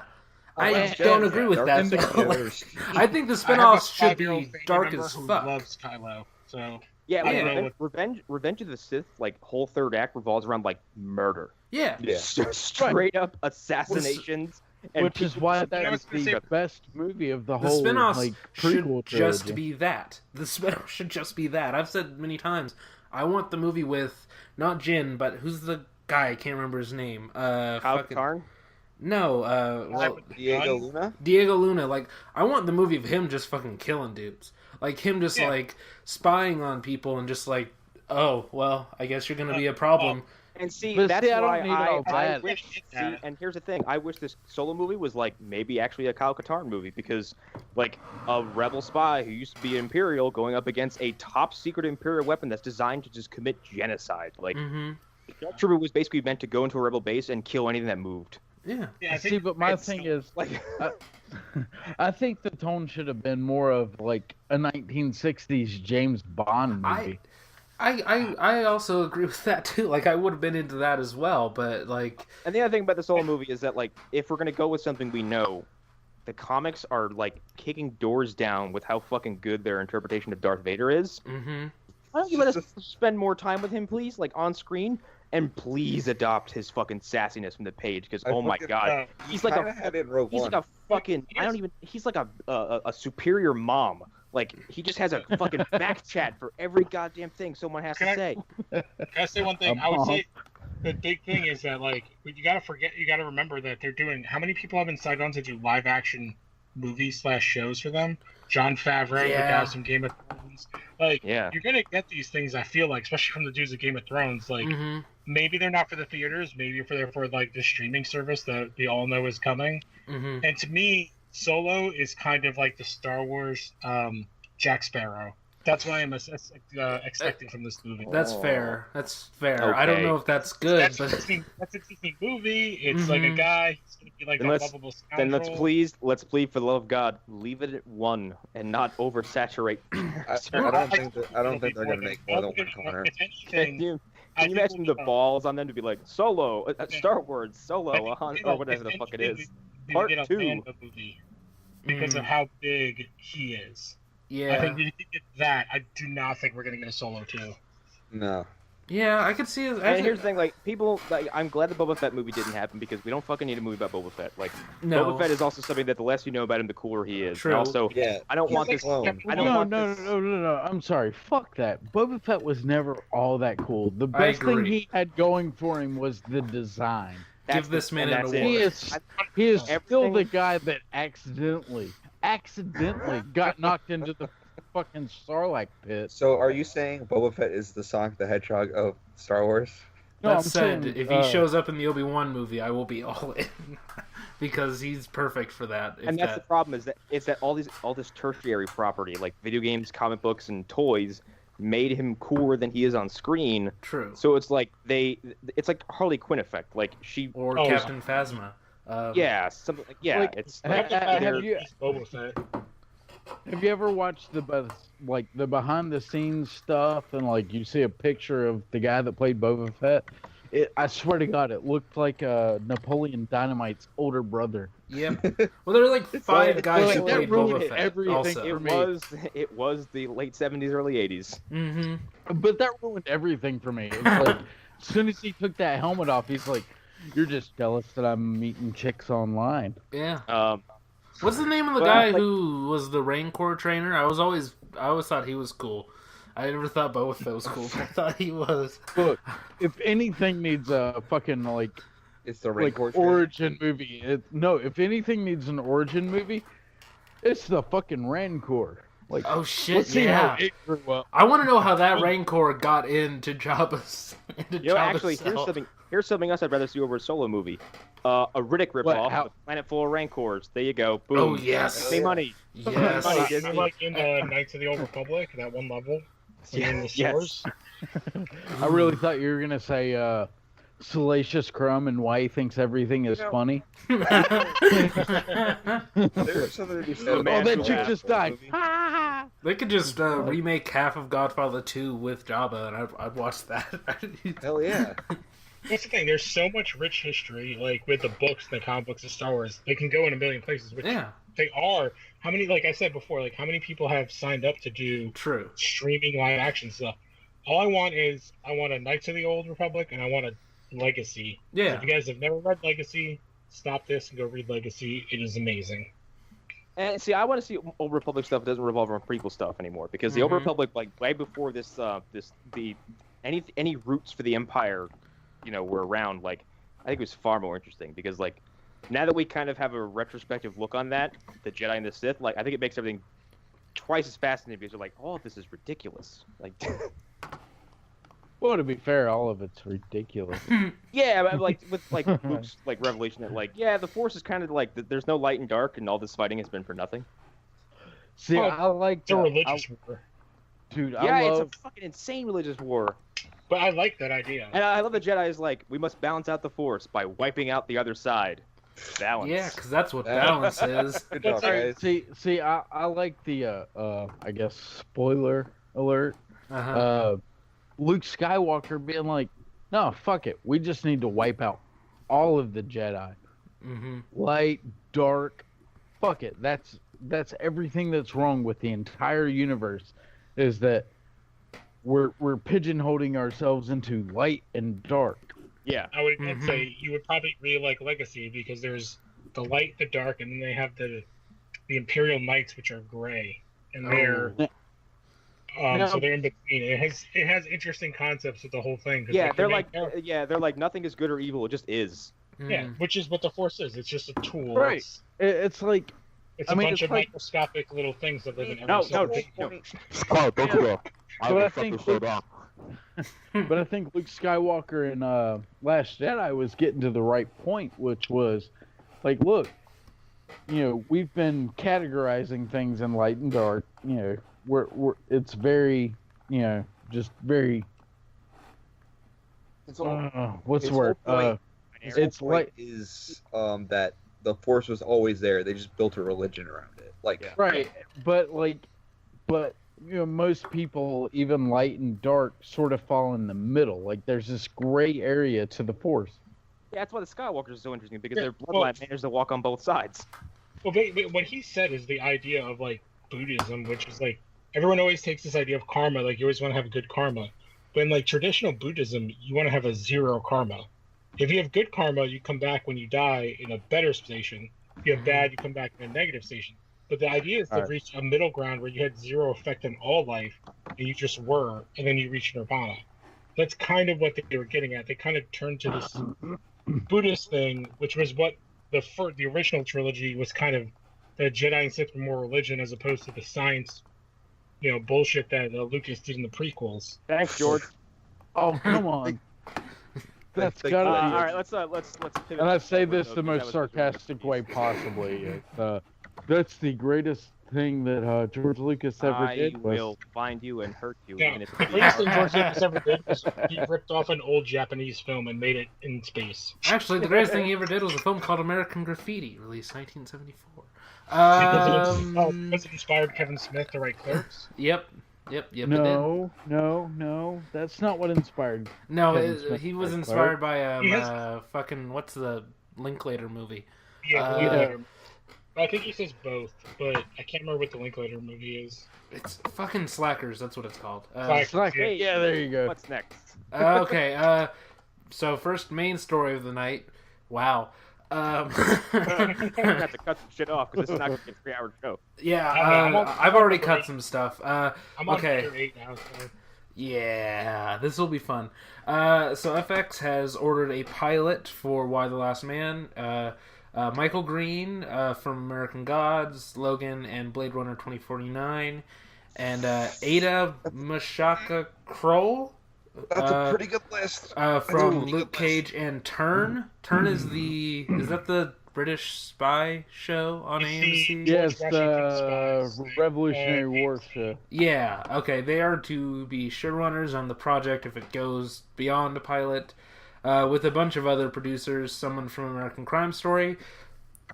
Oh, I that's don't good. agree with Dark that. and though. Like, Dark. I think the I have a spinoffs should 5-year-old be family dark member as who fuck. loves Kylo, so Yeah, I like, don't know Revenge of the Sith, like whole third act revolves around like murder, Yeah. Yeah. straight up assassinations, and Which is why I that was is gonna the say- best movie of the The whole spinoffs like should prequel just trilogy. be that. The spinoff should just be that. I've said many times, I want the movie with not Jin, but who's the guy? I can't remember his name. Kyle Fucking Katarn. no. Well, Diego Luna? Diego Luna. Like, I want the movie of him just fucking killing dudes. Like him just Yeah. like spying on people and just like, oh well, I guess you're gonna be a problem. And see, But that's see, I don't why need all I that. wish. See, and here's the thing: I wish this Solo movie was like maybe actually a Kyle Katarn movie, because like a rebel spy who used to be Imperial going up against a top secret Imperial weapon that's designed to just commit genocide. Like, Mm-hmm. Trooper was basically meant to go into a rebel base and kill anything that moved. Yeah. yeah, I See, think but my it's- thing is, Like, I think the tone should have been more of like a 1960s James Bond movie. I also agree with that too. Like, I would have been into that as well, but like, and the other thing about the Solo movie is that like if we're gonna go with something we know, the comics are like kicking doors down with how fucking good their interpretation of Darth Vader is. mm-hmm. Why don't you let us spend more time with him, please, like on screen, and please adopt his fucking sassiness from the page, because oh my god, he's like Kinda a had it in Rogue he's One. like a fucking he's like a superior mom. Like he just has a fucking back chat for every goddamn thing someone has Can to I- say. Can I say one thing? I would say the big thing is that like you gotta remember that they're doing. How many people have been signed on to do live action movies / shows for them? John Favreau, the Yeah. guys from Game of Thrones. Like, Yeah. you're gonna get these things. I feel like, especially from the dudes of Game of Thrones. Like, Mm-hmm. maybe they're not for the theaters. Maybe for like the streaming service that we all know is coming. Mm-hmm. And to me, Solo is kind of like the Star Wars Jack Sparrow. That's what I'm expecting from this movie. That's Oh. fair. That's fair. I don't Okay. know if that's good, That's but that's a Disney movie. It's like a Mhm. guy. He's gonna be like Then a let's- lovable scoundrel. Then let's plead for the love of God, leave it at one and not oversaturate. I don't think they're gonna make more than one corner. If Can anything, you, I can you think imagine the we'll- balls on them to be like Solo, Star Wars, I Solo, think Han, we'll- or whatever the if fuck it anything, is. we Part get a 2. Lando movie because of how big he is. I yeah, think we get that. I do not think we're gonna get a Solo 2. No. yeah, I could see it. And here's the thing, like people, like I'm glad the Boba Fett movie didn't happen, because we don't fucking need a movie about Boba Fett. Like no, Boba Fett is also something that the less you know about him, the cooler he is. True. And also, Yeah. I don't He's want like this. clone. I don't No, want no, this. no. I'm sorry. Fuck that. Boba Fett was never all that cool. The best thing agree. he had going for him was the design. That's Give this man and an that's award. it. He is still Everything- the guy that accidentally got knocked into the fucking Sarlacc pit. So are you saying Boba Fett is the Sonic the Hedgehog of Star Wars? No, that I'm said, saying, if he shows up in the Obi-Wan movie, I will be all in because he's perfect for that. If And that's the problem is that all this tertiary property, like video games, comic books, and toys, made him cooler than he is on screen. true. So it's like it's like Harley Quinn effect. Like she, Or Oh, Captain Phasma. yeah, something like Like, it's ha- like ha- they're- have you He's Boba Fett. have you ever watched the behind the scenes stuff and like you see a picture of the guy that played Boba Fett? I swear to God, it looked like Napoleon Dynamite's older brother. Yep. Well, there are like 5 guys who like, that played ruined Boba Fett. everything Also. for it was the late 70s, early 80s. Mm-hmm. But that ruined everything for me. It's like, as soon as he took that helmet off, he's like, "You're just jealous that I'm meeting chicks online." Yeah. Um, What's the name of the Well, guy like- who was the Rancor trainer? I always thought he was cool. I never thought Boba Fett was cool, but I thought he was. Look, if anything needs a fucking It's the like Rancor. origin movie, if anything needs an origin movie, it's the fucking Rancor. Like, Oh shit! let's see Yeah. how it grew up. I want to know how that Rancor got into Jabba's. Into you know, Jabba's actually, cell. here's something else I'd rather see over a Solo movie. A Riddick ripoff, how- of a planet full of Rancors. There you go. Boom. Oh yes. Pay money. Yes. Money, You're Disney. like in Knights of the Old Republic, that one level. In the Yes. stores. I really thought you were gonna say Salacious Crumb and why he thinks everything is funny. There's something to be said Oh, about that the chick last just Thor died. movie. They could just remake half of Godfather 2 with Jabba, and I'd watch that. Hell yeah. That's the thing. There's so much rich history, like with the books and the comic books of Star Wars. They can go in a million places, which Yeah, they are. How many, like I said before, like how many people have signed up to do true. streaming live action stuff? All I want a Knights of the Old Republic, and I want a Legacy. Yeah. If you guys have never read Legacy, stop this and go read Legacy. It is amazing. And see, I want to see Old Republic stuff that doesn't revolve around prequel stuff anymore, because the Old Republic, like way before this, any roots for the Empire, were around. Like, I think it was far more interesting because, like, now that we kind of have a retrospective look on that, the Jedi and the Sith, like, I think it makes everything twice as fascinating because you're like, oh, this is ridiculous. Like, Well, to be fair, all of it's ridiculous. yeah, but, like with like Luke's like revelation that like, yeah, the Force is kind of like there's no light and dark, and all this fighting has been for nothing. See, Oh, I like It's a that. religious war. Dude, Yeah, I love. it's a fucking insane religious war. But I like that idea. And I love the Jedi is like, we must balance out the Force by wiping out the other side. Balance. Yeah, because that's what balance is. Good job, guys. See, I like the I guess spoiler alert. Uh-huh. Luke Skywalker being like, no, fuck it. We just need to wipe out all of the Jedi. Mm-hmm. Light, dark, fuck it. That's everything that's wrong with the entire universe, is that we're pigeonholing ourselves into light and dark. Yeah. I would say you would probably really like Legacy because there's the light, the dark, and then they have the Imperial Knights, which are gray, and they're so they're in between. It has interesting concepts with the whole thing. 'Cause Yeah, they're they're like nothing is good or evil. It just is. yeah, which is what the Force is. It's just a tool. Right. It's like, It's I a mean, bunch it's of like- microscopic little things that live in every No, single thing. Oh, don't you go. I But will I shut think this shit down. but I think Luke Skywalker in Last Jedi was getting to the right point, which was like, look, we've been categorizing things in light and dark. It's very, just very. It's all, What's the its word? whole point- its it's whole point like is that the Force was always there. They just built a religion around it. Like, right, but most people, even light and dark, sort of fall in the middle. Like there's this gray area to the Force. Yeah, that's why the Skywalkers are so interesting because Yeah, their well- bloodline managed to walk on both sides. Well, but what he said is the idea of like Buddhism, which is like everyone always takes this idea of karma, like you always want to have good karma. But in like traditional Buddhism, you want to have a zero karma. If you have good karma, you come back when you die in a better station. If you have bad, you come back in a negative station. But the idea is to Alright. reach a middle ground where you had zero effect on all life, and you just were, and then you reach nirvana. That's kind of what they were getting at. They kind of turned to this Buddhist thing, which was what the original trilogy was kind of. The Jedi and Sith were more religion as opposed to the science, bullshit that Lucas did in the prequels. Thanks, George. Oh, come on. That's All gotta All be. right, let's pivot. And I say forward, this though, the because most that was sarcastic way possibly. That's the greatest thing that George Lucas ever I did. was- will find you and hurt you. Yeah, even if the greatest thing George Lucas ever did was he ripped off an old Japanese film and made it in space. Actually, the greatest thing he ever did was a film called American Graffiti, released 1974. Was it inspired Kevin Smith to write Clerks? Yep, it did. No, that's not what inspired. No, Kevin Smith he was to write inspired by He has- fucking what's the Linklater movie? Yeah, Uh, Linklater. I think he says both, but I can't remember what the Linklater movie is. It's fucking Slackers. That's what it's called. Slackers. Hey, Yeah, there you go. What's next? Okay. So first main story of the night. Wow. I'm gonna have to cut some shit off because this is not gonna be a 3-hour show. Yeah. I'm on- I've already cut some stuff. I'm on Okay. Tier 8 now, so... Yeah, this will be fun. So FX has ordered a pilot for Why the Last Man. Michael Green from American Gods, Logan, and Blade Runner 2049, and Ada Mashaka Kroll. That's a pretty good list. From Luke Cage and Turn. Turn is that the British spy show on AMC? Yes, George the Washington Spies. Revolutionary War show. Yeah, okay. They are to be showrunners on the project if it goes beyond a pilot. with a bunch of other producers. Someone from American Crime Story.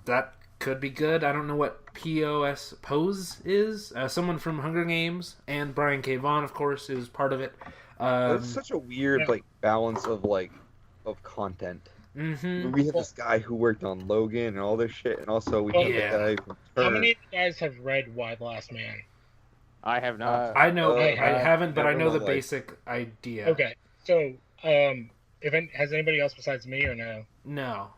That could be good. I don't know what Pose is. Someone from Hunger Games, and Brian K. Vaughan, of course, is part of it. It's such a weird balance of content. Mm-hmm. We have this guy who worked on Logan and all this shit, and also we have the guy from How Turner. many of you guys have read Why the Last Man? I have not. I know I I haven't, but I know the never basic idea. Okay, so has anybody else besides me or no? No.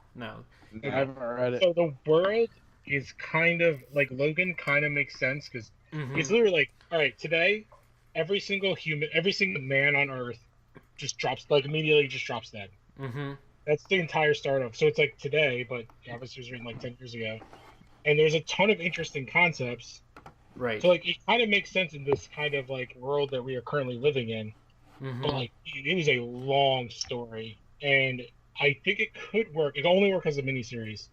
I haven't read it. So the world is kind of like Logan. Kind of makes sense because it's literally like, all right, today, every single man on Earth just immediately drops dead. Mm-hmm. That's the entire start of. So it's like today, but obviously it was written like 10 years ago, and there's a ton of interesting concepts. Right. So it kind of makes sense in this kind of world that we are currently living in. Mm-hmm. But it was a long story, and I think it could work. It only work as a miniseries.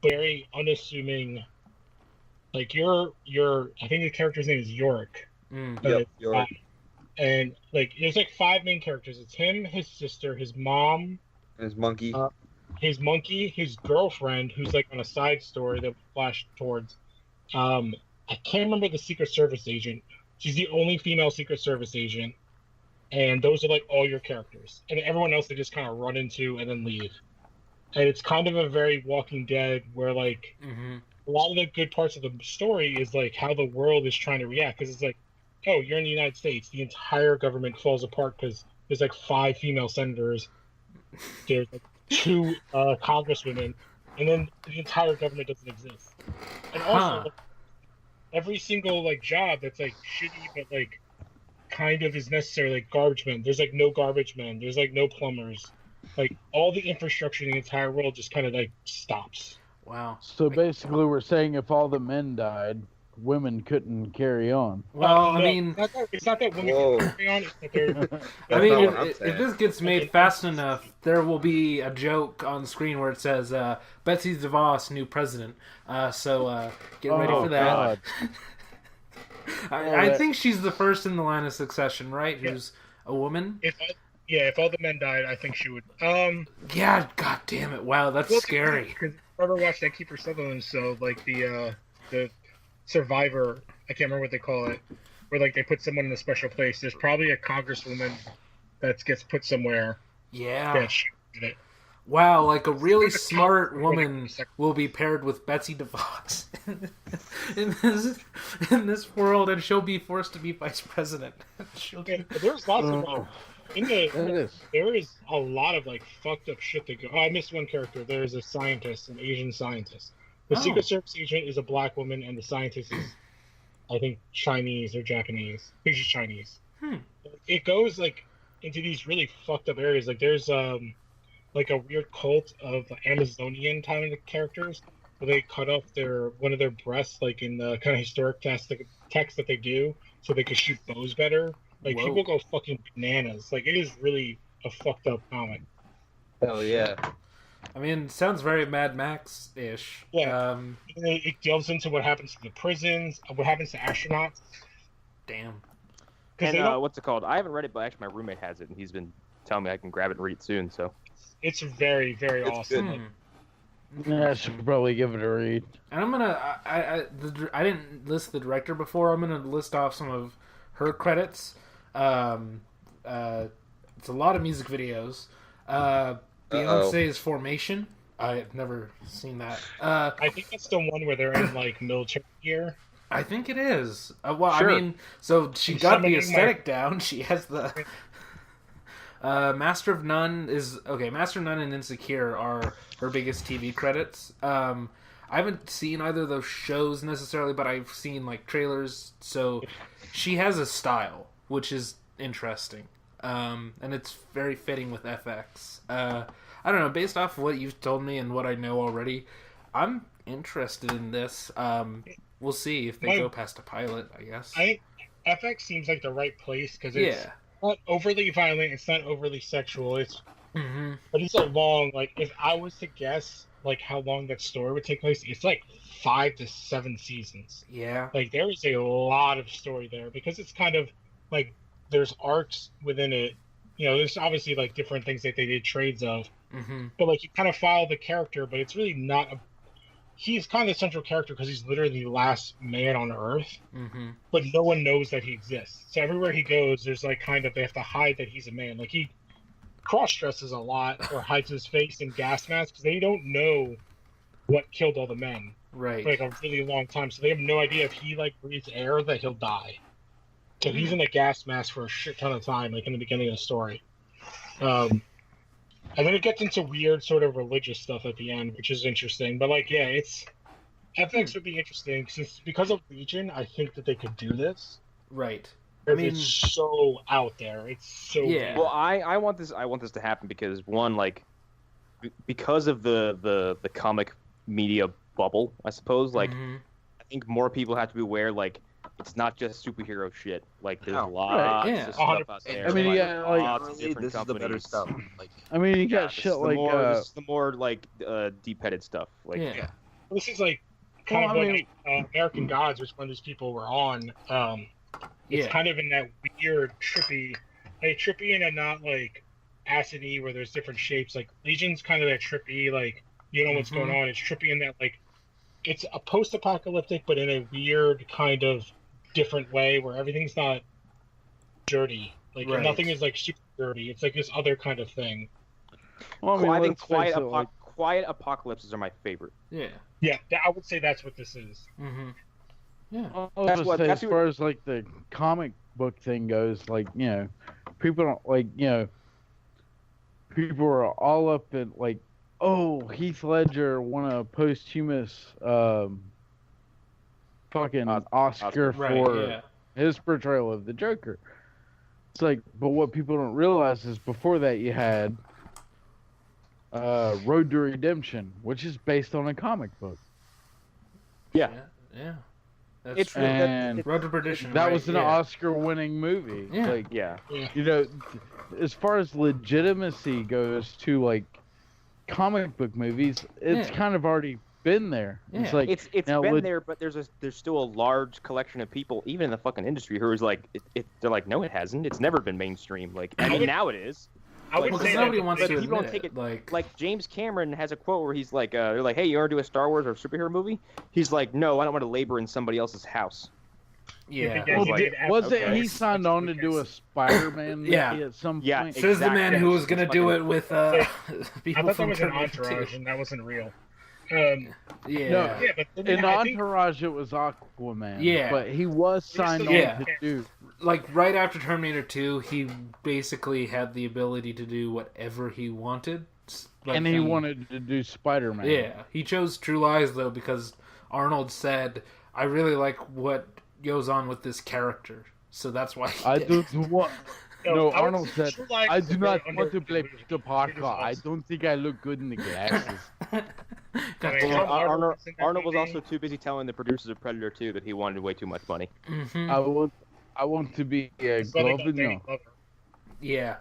Very unassuming. You're I think the character's name is Yorick. Yep, Yorick. And there's 5 main characters. It's him, his sister, his mom, And his monkey. his monkey, his girlfriend, who's on a side story that we flashed towards. I can't remember the Secret Service agent. She's the only female Secret Service agent. And those are all your characters. And everyone else they just kind of run into and then leave. And it's kind of a very Walking Dead where a lot of the good parts of the story is how the world is trying to react. Because it's oh, you're in the United States. The entire government falls apart because there's 5 female senators. There's 2 congresswomen. And then the entire government doesn't exist. And also, every single job that's shitty but kind of is necessary, garbage men. There's no garbage men. There's no plumbers. All the infrastructure in the entire world just kind of stops. Wow. So basically, we're saying if all the men died, women couldn't carry on. Well, No, I mean, it's not that women Whoa. can carry on. It's that they're I mean, not what I'm if saying. this gets made fast enough, there will be a joke on screen where it says, Betsy DeVos, new president. So get ready for that. God. I think she's the first in the line of succession, right? Yeah. Who's a woman? if all the men died, I think she would. Yeah, god damn it. Wow, that's scary. Because I ever watched that Kiefer Sutherland show, the Survivor, I can't remember what they call it, where they put someone in a special place. There's probably a congresswoman that gets put somewhere. Yeah. That she did it. Wow, a really smart woman will be paired with Betsy DeVos in this world, and she'll be forced to be vice president. There's lots of is. there is a lot of fucked up shit that go. Oh, I missed one character. There's a scientist, an Asian scientist. The Secret Service agent is a black woman, and the scientist is, I think, Chinese or Japanese. I think she's Chinese. It goes into these really fucked up areas. There's a weird cult of Amazonian kind of characters where they cut off one of their breasts, in the kind of historic text that they do, so they can shoot bows better. People go fucking bananas. It is really a fucked up comic. Hell yeah. I mean, it sounds very Mad Max-ish. Yeah. It delves into what happens to the prisons, what happens to astronauts. Damn. And what's it called? I haven't read it, but actually my roommate has it, and he's been telling me I can grab it and read it soon. So it's very, very awesome. Yeah, I should probably give it a read. And I'm gonna. I didn't list the director before. I'm gonna list off some of her credits. It's a lot of music videos. Beyonce's Formation. I've never seen that. I think it's the one where they're in military gear. I think it is. Well, Sure. I mean, so she got the aesthetic down. She has the Master of None is okay. Master of None and Insecure are her biggest TV credits. I haven't seen either of those shows necessarily, but I've seen trailers. So she has a style, which is interesting, and it's very fitting with FX. I don't know. Based off of what you've told me and what I know already, I'm interested in this. We'll see if they go past a pilot, I guess. I think FX seems like the right place because it's not overly violent. It's not overly sexual. It's but it's a long. If I was to guess, how long that story would take place, it's 5 to 7 seasons. Yeah. There is a lot of story there because it's kind of there's arcs within it, there's obviously like different things that they did trades of, Mm-hmm. but like you kind of follow the character, but it's really not a. He's kind of the central character because he's literally the last man on Earth, Mm-hmm. but no one knows that he exists. So everywhere he goes, there's like kind of they have to hide that he's a man. Like he cross-dresses a lot or hides his face in gas masks because they don't know what killed all the men Right. for like a really long time. So they have no idea if he like breathes air that he'll die. So he's in a gas mask for a shit ton of time, like in the beginning of the story. And then it gets into weird sort of religious stuff at the end, which is interesting. But like, yeah, it's FX would be interesting because of Legion. I think that they could do this. Right. I mean, it's so out there. It's so Yeah. weird. Well, I want this to happen because one, like, because of the comic media bubble, I suppose. Like, Mhm. I think more people have to be aware. Like, it's not just superhero shit. Like, there's No. lots Yeah. of stuff out there. I mean, yeah, like, lots of Really, different this is the better companies. stuff. Like, I mean, you got This shit is the like more, this is the more like deep-headed stuff. Like, Yeah. This is like kind Well, of I like American Gods, which one of these people were on. It's Yeah. kind of in that weird, trippy, in a not like acidy where there's different shapes. Like Legion's kind of that trippy, like you know what's going on. It's trippy in that like it's a post-apocalyptic, but in a weird kind of different way where everything's not dirty. Like Right. nothing is like super dirty. It's like this other kind of thing. well, I mean, I think let's face it, like, quiet apocalypses are my favorite. Yeah. Yeah, I would say that's what this is. Mm-hmm. Yeah. I was That's gonna what- say, that's as what- far as like the comic book thing goes, like, people don't like, people are all up in like, oh, Heath Ledger won a posthumous fucking Oscar Right. for Yeah. his portrayal of the Joker. It's like, but what people don't realize is before that you had Road to Redemption, which is based on a comic book. Yeah. Yeah. That's It's true. And Road to Perdition. that right, was an yeah. Oscar-winning movie. Yeah. Like, Yeah. as far as legitimacy goes to like comic book movies, it's Yeah. kind of already been there. It's Yeah. like It's now been lit- there, but there's still a large collection of people, even in the fucking industry, who is like, they're like, no, it hasn't. It's never been mainstream. Like, I mean, now it is. I would Well, say Because that nobody the wants but to people don't admit take it. it like James Cameron has a quote where he's like, they're like, hey, you want to do a Star Wars or superhero movie? He's like, no, I don't want to labor in somebody else's house. Yeah. Yeah, Well, he did have- was it okay. he signed on to do a Spider-Man movie Yeah. at some Yeah. point? Says the man Exactly. who was gonna do it with I people thought that from was an Terminator 2. entourage, and that wasn't real. Yeah. Yeah, but then, In I think Entourage, it was Aquaman. Yeah. but he was signed on Yeah. to do. Like right after Terminator 2, he basically had the ability to do whatever he wanted. Like, And he wanted to do Spider-Man. Yeah, he chose True Lies though because Arnold said, "I really like what goes on with this character," so that's why. He I did don't it. want. No, No, I would Arnold say said, True Lies I is do a very not want to play underrated Peter movie. Parker. It is I awesome. don't think I look good in the glasses. Got I the- mean, Tom Hardy Arnold, was in that Arnold was movie. also too busy telling the producers of Predator 2 that he wanted way too much money. Mhm. I want to be a His brother glove got Danny no. Glover. Yeah.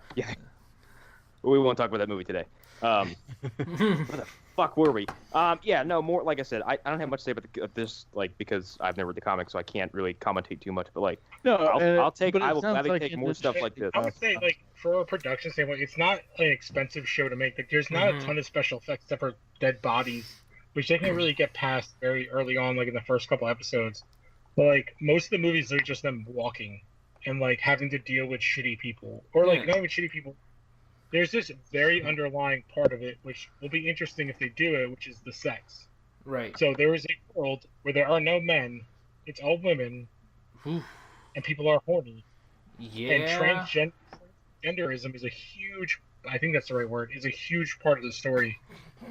But we won't talk about that movie today. Where the fuck were we? Yeah, no, more like I said, I don't have much to say about this, like, because I've never read the comics, so I can't really commentate too much. But like, No, I'll take, but it I will sounds gladly like take in more this- stuff like this. I would say, like, for a production standpoint, it's not an expensive show to make. Like, there's not Mhm. a ton of special effects except for dead bodies, which they can really get past very early on, like in the first couple episodes. But like most of the movies, they're just them walking and like having to deal with shitty people, or like Yeah. not even shitty people. There's this very underlying part of it, which will be interesting if they do it, which is the sex. Right. So there is a world where there are no men; it's all women, Oof. and people are horny. Yeah. And transgenderism is a huge, I think that's the right word, is a huge part of the story.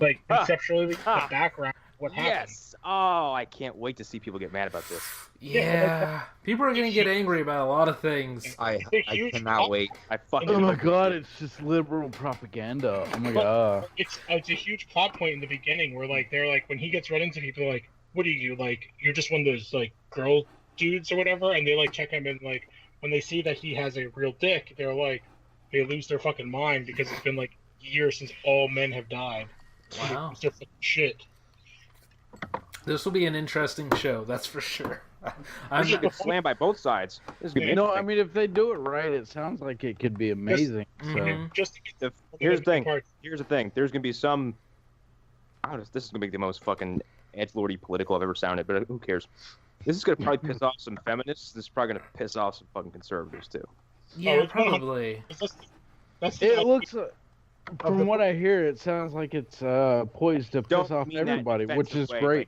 Like, conceptually, the background, what happened. Yes. Oh, I can't wait to see people get mad about this. Yeah. People are gonna get angry about a lot of things. I It's a huge cannot plot- wait. I fucking. Oh my god, it's just liberal propaganda. Oh my god. It's a huge plot point in the beginning where, like, they're like, when he gets right into people, they're like, what are you, like, you're just one of those, like, girl dudes or whatever, and they, like, check him in, like, when they see that he has a real dick, they're like, they lose their fucking mind because it's been, like, years since all men have died. Wow. It's their fucking shit. This will be an interesting show, that's for sure. This is gonna get slammed by both sides. This is gonna be No, I interesting. mean, if they do it right, it sounds like it could be amazing. So. Mhm. Just to get Here's the thing. parts. Here's the thing. There's gonna be some. I don't know. This is gonna be the most fucking edgelordy political I've ever sounded, but who cares? This is gonna probably piss off some feminists. This is probably gonna piss off some fucking conservatives too. Yeah, it's one of- probably. That's the It looks, from what I hear, it sounds like it's poised to piss Don't off mean that in an everybody, which offensive is way, great. like,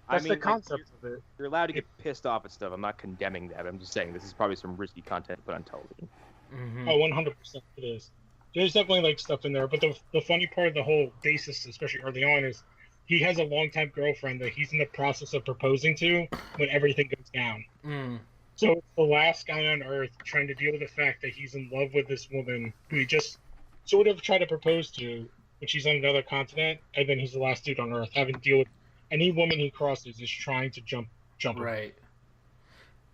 that's I mean, the like, concept of it. you're allowed to get pissed off at stuff. I'm not condemning that. I'm just saying this is probably some risky content put on television. Mhm. Oh, 100% it is. There's definitely like stuff in there, but the funny part of the whole basis, especially early on, is he has a longtime girlfriend that he's in the process of proposing to when everything goes down. Mm. So it's the last guy on Earth trying to deal with the fact that he's in love with this woman who he just sort of tried to propose to, but she's on another continent, and then he's the last dude on Earth having to deal with any woman he crosses is trying to jump her. Right.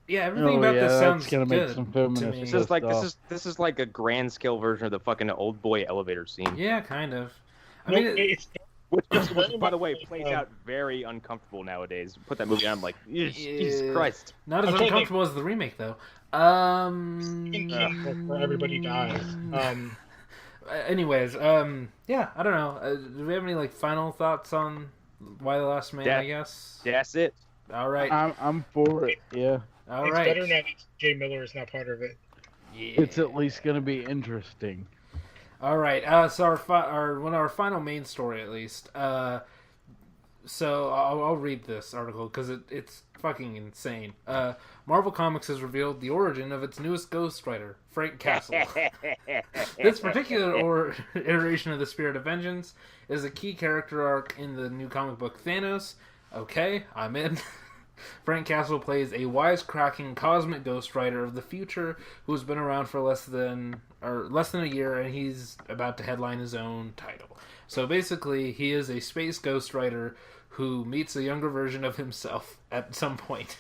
Yeah, everything Oh, about yeah, this that's sounds gonna good make some to feminist me. This is like stuff. this is like a grand scale version of the fucking old boy elevator scene. Yeah, kind of. I No, mean, it's Which, very by the much way, like, plays out very uncomfortable nowadays. Put that movie on, I'm like, Jesus Yeah. Christ. not as I'm trying to uncomfortable as the remake, though. Stephen King, where everybody dies. Anyways, yeah, I don't know. Do we have any like final thoughts on Why the Last Man? Yeah. I guess. That's it. All right. I'm for it. Yeah, All it's right. better now that Jay Miller is not part of it. Yeah. it's at least gonna be interesting. All right. So our final main story, at least. So I'll read this article because it's fucking insane. Marvel Comics has revealed the origin of its newest ghostwriter, Frank Castle. This particular iteration of the Spirit of Vengeance is a key character arc in the new comic book Thanos. Okay, I'm in. Frank Castle plays a wisecracking cosmic ghostwriter of the future who's been around for less than a year, and he's about to headline his own title. So basically, he is a space ghostwriter who meets a younger version of himself at some point.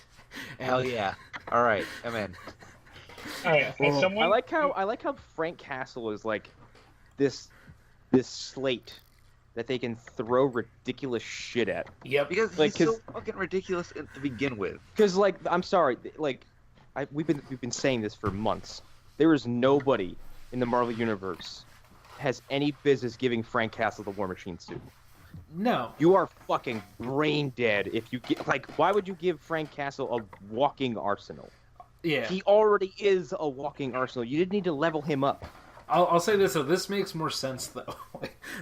Hell yeah! All right, I'm in. All right, as someone I like how Frank Castle is like this slate that they can throw ridiculous shit at. Yep. Because Like, he's so fucking ridiculous to begin with. Because like, I'm sorry, like, we've been saying this for months. There is nobody in the Marvel universe has any business giving Frank Castle the War Machine suit. No. You are fucking brain dead if you get like. Why would you give Frank Castle a walking arsenal? Yeah. He already is a walking arsenal. You didn't need to level him up. I'll say this though. This makes more sense though.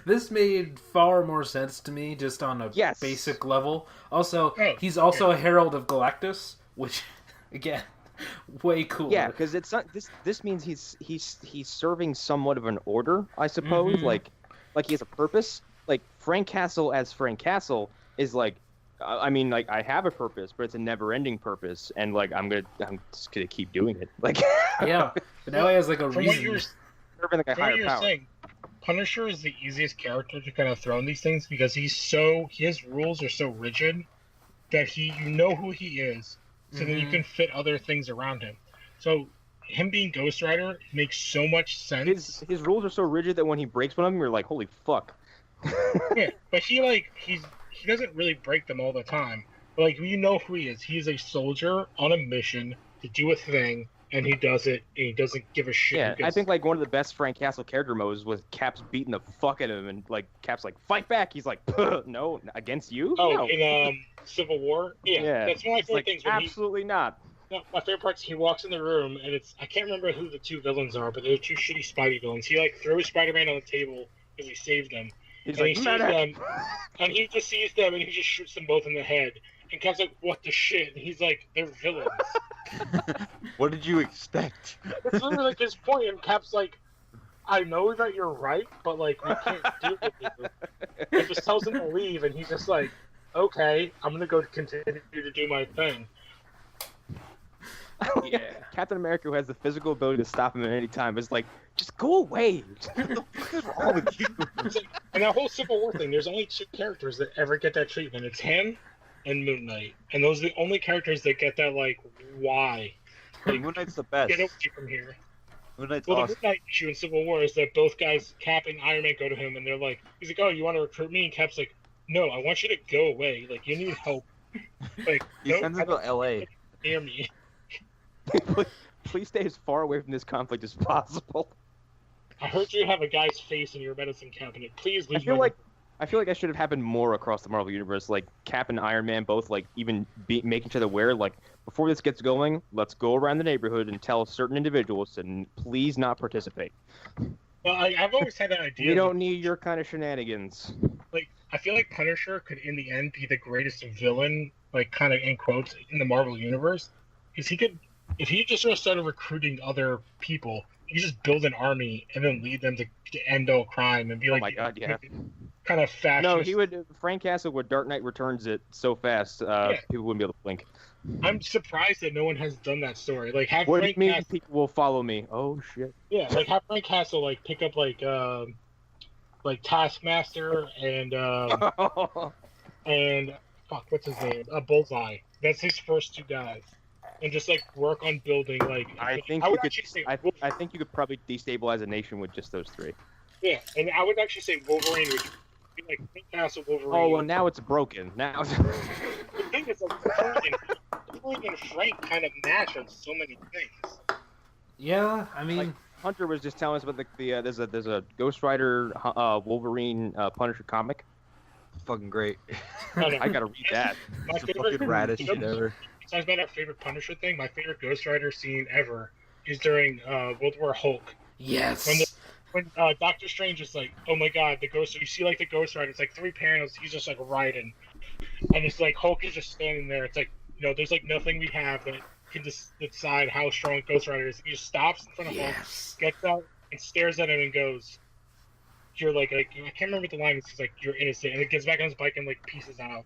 This made far more sense to me just on a Yes. basic level. Also, Oh, he's also a Herald of Galactus, which again, way cooler. Yeah, because it's not this means he's serving somewhat of an order, I suppose. Mhm. Like he has a purpose. Like Frank Castle as Frank Castle is like, I mean, like I have a purpose, but it's a never-ending purpose, and like I'm just gonna keep doing it. Like Yeah. But now he has like a from what you reason. were serving like a From what higher you're power. saying, Punisher is the easiest character to kind of throw in these things because his rules are so rigid that you know who he is, so then you Mhm. can fit other things around him. So him being Ghost Rider makes so much sense. His rules are so rigid that when he breaks one of them, you're like, holy fuck. Yeah, but he doesn't really break them all the time. But like you know who he is. He is a soldier on a mission to do a thing, and he does it, and he doesn't give a shit. Yeah, who I gets- think like one of the best Frank Castle character modes was Cap's beating the fuck out of him, and like Cap's like, fight back. He's like, no, against you? Oh, No. in Civil War. Yeah, that's one of my It's favorite like, things. When absolutely not. No, my favorite part is he walks in the room and I can't remember who the two villains are, but they're two shitty Spidey villains. He like throws Spider-Man on the table because he saved them, He's and he like, sees "Murder." them, and he just sees them and he just shoots them both in the head. And Cap's like, "What the shit?" And he's like, "They're villains." What did you expect? It's literally like his point, and Cap's like, "I know that you're right, but like we can't deal with you." And just tells him to leave, and he's just like, "Okay, I'm gonna go continue to do my thing." Yeah. Captain America, who has the physical ability to stop him at any time, is like, just go away. What's wrong with you? It's like, and that whole Civil War thing, there's only two characters that ever get that treatment. It's him and Moon Knight. And those are the only characters that get that, like, why? Like, Moon Knight's the best. get away from here. Moon Knight's Well, awesome. the Moon Knight issue in Civil War is that both guys, Cap and Iron Man, go to him and they're like, he's like, "Oh, you want to recruit me?" And Cap's like, "No, I want you to go away. Like, you need help." Like, He no, sends I him to don't- L.A. near me. Please stay as far away from this conflict as possible. I heard you have a guy's face in your medicine cabinet. Please leave. I feel like that should have happened more across the Marvel universe. Like Cap and Iron Man both like even make each other aware. Like before this gets going, let's go around the neighborhood and tell certain individuals to please not participate. Well, I've always had that idea. We don't need your kind of shenanigans. Like I feel like Punisher could, in the end, be the greatest villain, like kind of in quotes, in the Marvel universe, because he could, if he just started recruiting other people, he could just build an army and then lead them to end all crime and be like, oh my god, yeah. Kind of fascist. No, he would. Frank Castle would Dark Knight Returns it so fast, people wouldn't be able to blink. I'm surprised that no one has done that story. Like, have What Frank do you mean Castle, people will follow me? Oh shit. yeah, like have Frank Castle like pick up like Taskmaster and fuck, what's his name? Bullseye. That's his first two guys, and just like work on building like. I think you could probably destabilize a nation with just those three. Yeah, and I would actually say Wolverine would be like Frank Castle, Wolverine. Oh well, now it's broken. Now. The thing is, like, Wolverine and Frank kind of match on so many things. Yeah, I mean, like, Hunter was just telling us about there's a Ghost Rider Wolverine Punisher comic. Fucking great. I gotta read that. My It's the favorite fucking raddest shit ever. Besides about our favorite Punisher thing, my favorite Ghost Rider scene ever is during World War Hulk. yes. When Doctor Strange is like, oh my god, the Ghost, you see like the Ghost Rider, it's like 3 panels, he's just like riding. And it's like Hulk is just standing there. It's like, there's like nothing we have that can decide how strong Ghost Rider is. He just stops in front of Hulk, gets out, and stares at him and goes, you're like I can't remember what the line is. It's like, you're innocent. And it gets back on his bike and like pieces out.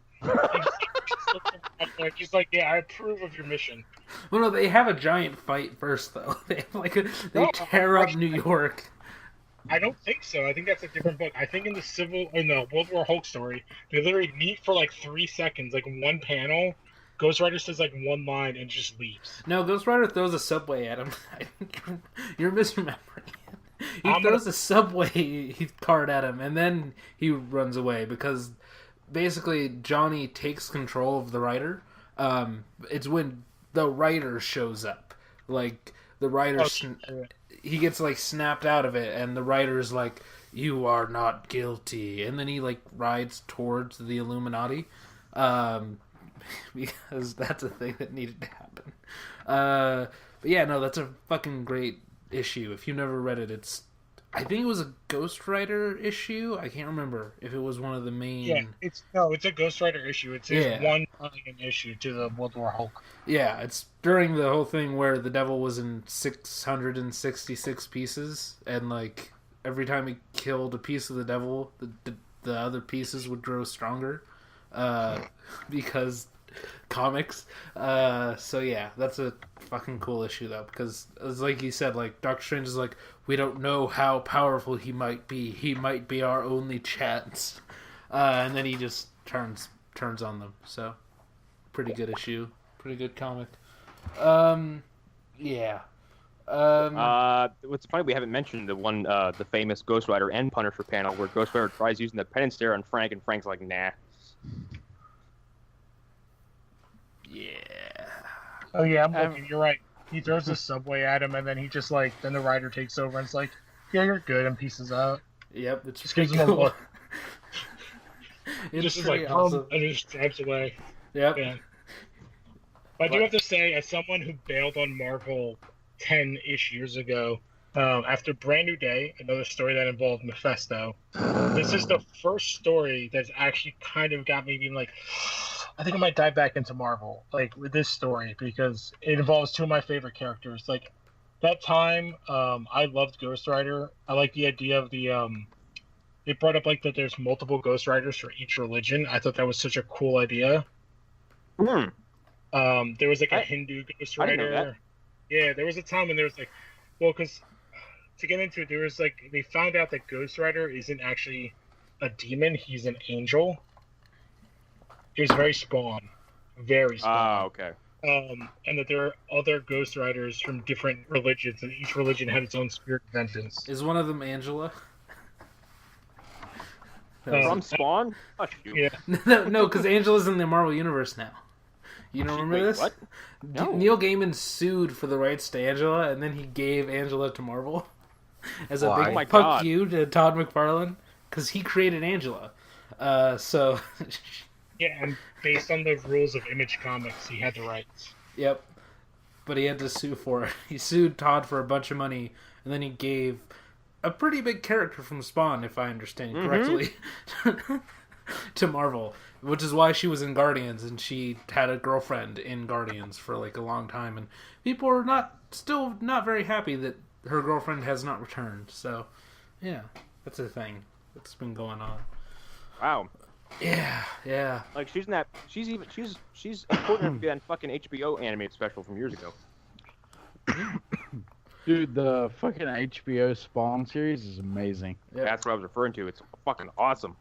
And he's like, yeah, I approve of your mission. Well, no, they have a giant fight first, though. They tear up New York. I don't think so. I think that's a different book. I think in the World War Hulk story, they literally meet for like 3 seconds, like one panel. Ghost Rider says like one line and just leaves. No, Ghost Rider throws a subway at him. I think you're misremembering. He throws a subway cart at him, and then he runs away because basically Johnny takes control of the Rider. It's when the Rider shows up. Like the Rider, he gets like snapped out of it, and the Rider's like, "You are not guilty," and then he like rides towards the Illuminati, because that's a thing that needed to happen. But yeah, no, that's a fucking great issue. If you've never read it, I think it was a Ghost Rider issue. I can't remember if it was one of the main. Yeah, it's a Ghost Rider issue. It's his one issue to the World War Hulk. Yeah, it's during the whole thing where the Devil was in 666 pieces, and like every time he killed a piece of the Devil, the other pieces would grow stronger, because comics. So yeah, that's a fucking cool issue though, because it's like you said, like Doctor Strange is like, we don't know how powerful he might be. He might be our only chance. And then he just turns on them. So pretty good issue. Pretty good comic. Yeah. What's funny, we haven't mentioned the famous Ghost Rider and Punisher panel where Ghost Rider tries using the pen and stare on Frank, and Frank's like, nah. Yeah. Oh yeah, I'm looking. You're right. He throws the subway at him, and then he just like, then the Rider takes over and it's like, yeah, you're good, and pieces out. Yep, it's just gives him a look. It's just is like, awesome. And he just drives away. Yep. Yeah. But I do have to say, as someone who bailed on Marvel 10-ish years ago, after Brand New Day, another story that involved Mephisto, this is the first story that's actually kind of got me being like, I think I might dive back into Marvel, like with this story, because it involves 2 of my favorite characters. Like that time, I loved Ghost Rider. I like the idea of it brought up like that there's multiple Ghost Riders for each religion. I thought that was such a cool idea. There was like a Hindu Ghost Rider. I didn't know that. Yeah, there was a time when there was like, well, because to get into it, there was like, they found out that Ghost Rider isn't actually a demon, he's an angel. He was very Spawn. Very Spawn. Ah, okay. And that there are other Ghost Riders from different religions, and each religion had its own spirit of vengeance. Is one of them Angela? From Spawn? Oh, yeah. No, because Angela's in the Marvel Universe now. You don't remember this? What? No. Neil Gaiman sued for the rights to Angela, and then he gave Angela to Marvel as a Why? Oh my big fuck God. you to Todd McFarlane because he created Angela. So, Yeah, and based on the rules of Image Comics, he had the rights. yep. But he had to sue for it. He sued Todd for a bunch of money, and then he gave a pretty big character from Spawn, if I understand correctly, to Marvel, which is why she was in Guardians, and she had a girlfriend in Guardians for like a long time, and people are still not very happy that her girlfriend has not returned. So, yeah, that's a thing that's been going on. Wow. Yeah. Like she's in that. She's important to be that fucking HBO animated special from years ago. Dude, the fucking HBO Spawn series is amazing. Yep. That's what I was referring to. It's fucking awesome.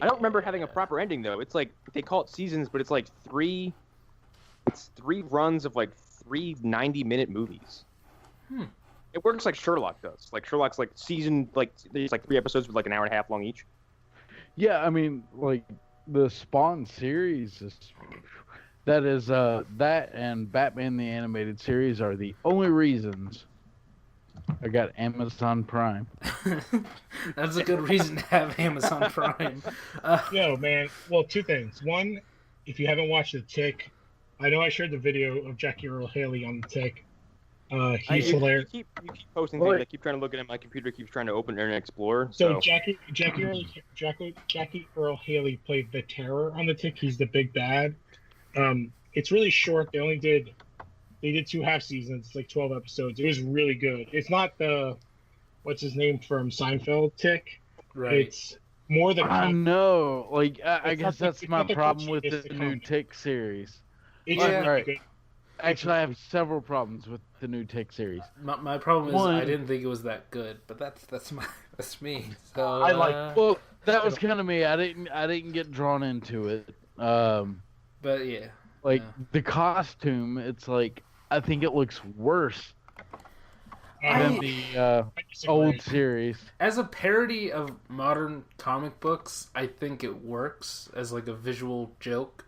I don't remember having a proper ending though. It's like they call it seasons, but it's like three runs of like 3 90-minute movies. It works like Sherlock does. Like Sherlock's like season, like there's like 3 episodes with like an hour and a half long each. Yeah, I mean, like the Spawn series is that and Batman the Animated Series are the only reasons I got Amazon Prime. That's a good reason to have Amazon Prime. Yo, man. Well, 2 things. One, if you haven't watched The Tick, I know I shared the video of Jackie Earl Haley on The Tick. He's hilarious. You keep posting things. I keep trying to look at it. My computer keeps trying to open Internet Explorer. So Jackie Earl Haley played the Terror on The Tick. He's the big bad. It's really short. They did 2 half seasons, it's like 12 episodes. It was really good. It's not the what's his name from Seinfeld Tick. Right. It's more the I know, like I guess not that's my the problem with cartoon, it's the the new comic. Tick series. It's Yeah. really Right. good. Actually, I have several problems with the new Tick series. My problem is One- I didn't think it was that good, but that's me. So I like- Well, that was kind of me. I didn't get drawn into it. but yeah, Like Yeah. the costume, it's like I think it looks worse than the I disagree. old series. as a parody of modern comic books, I think it works as like a visual joke.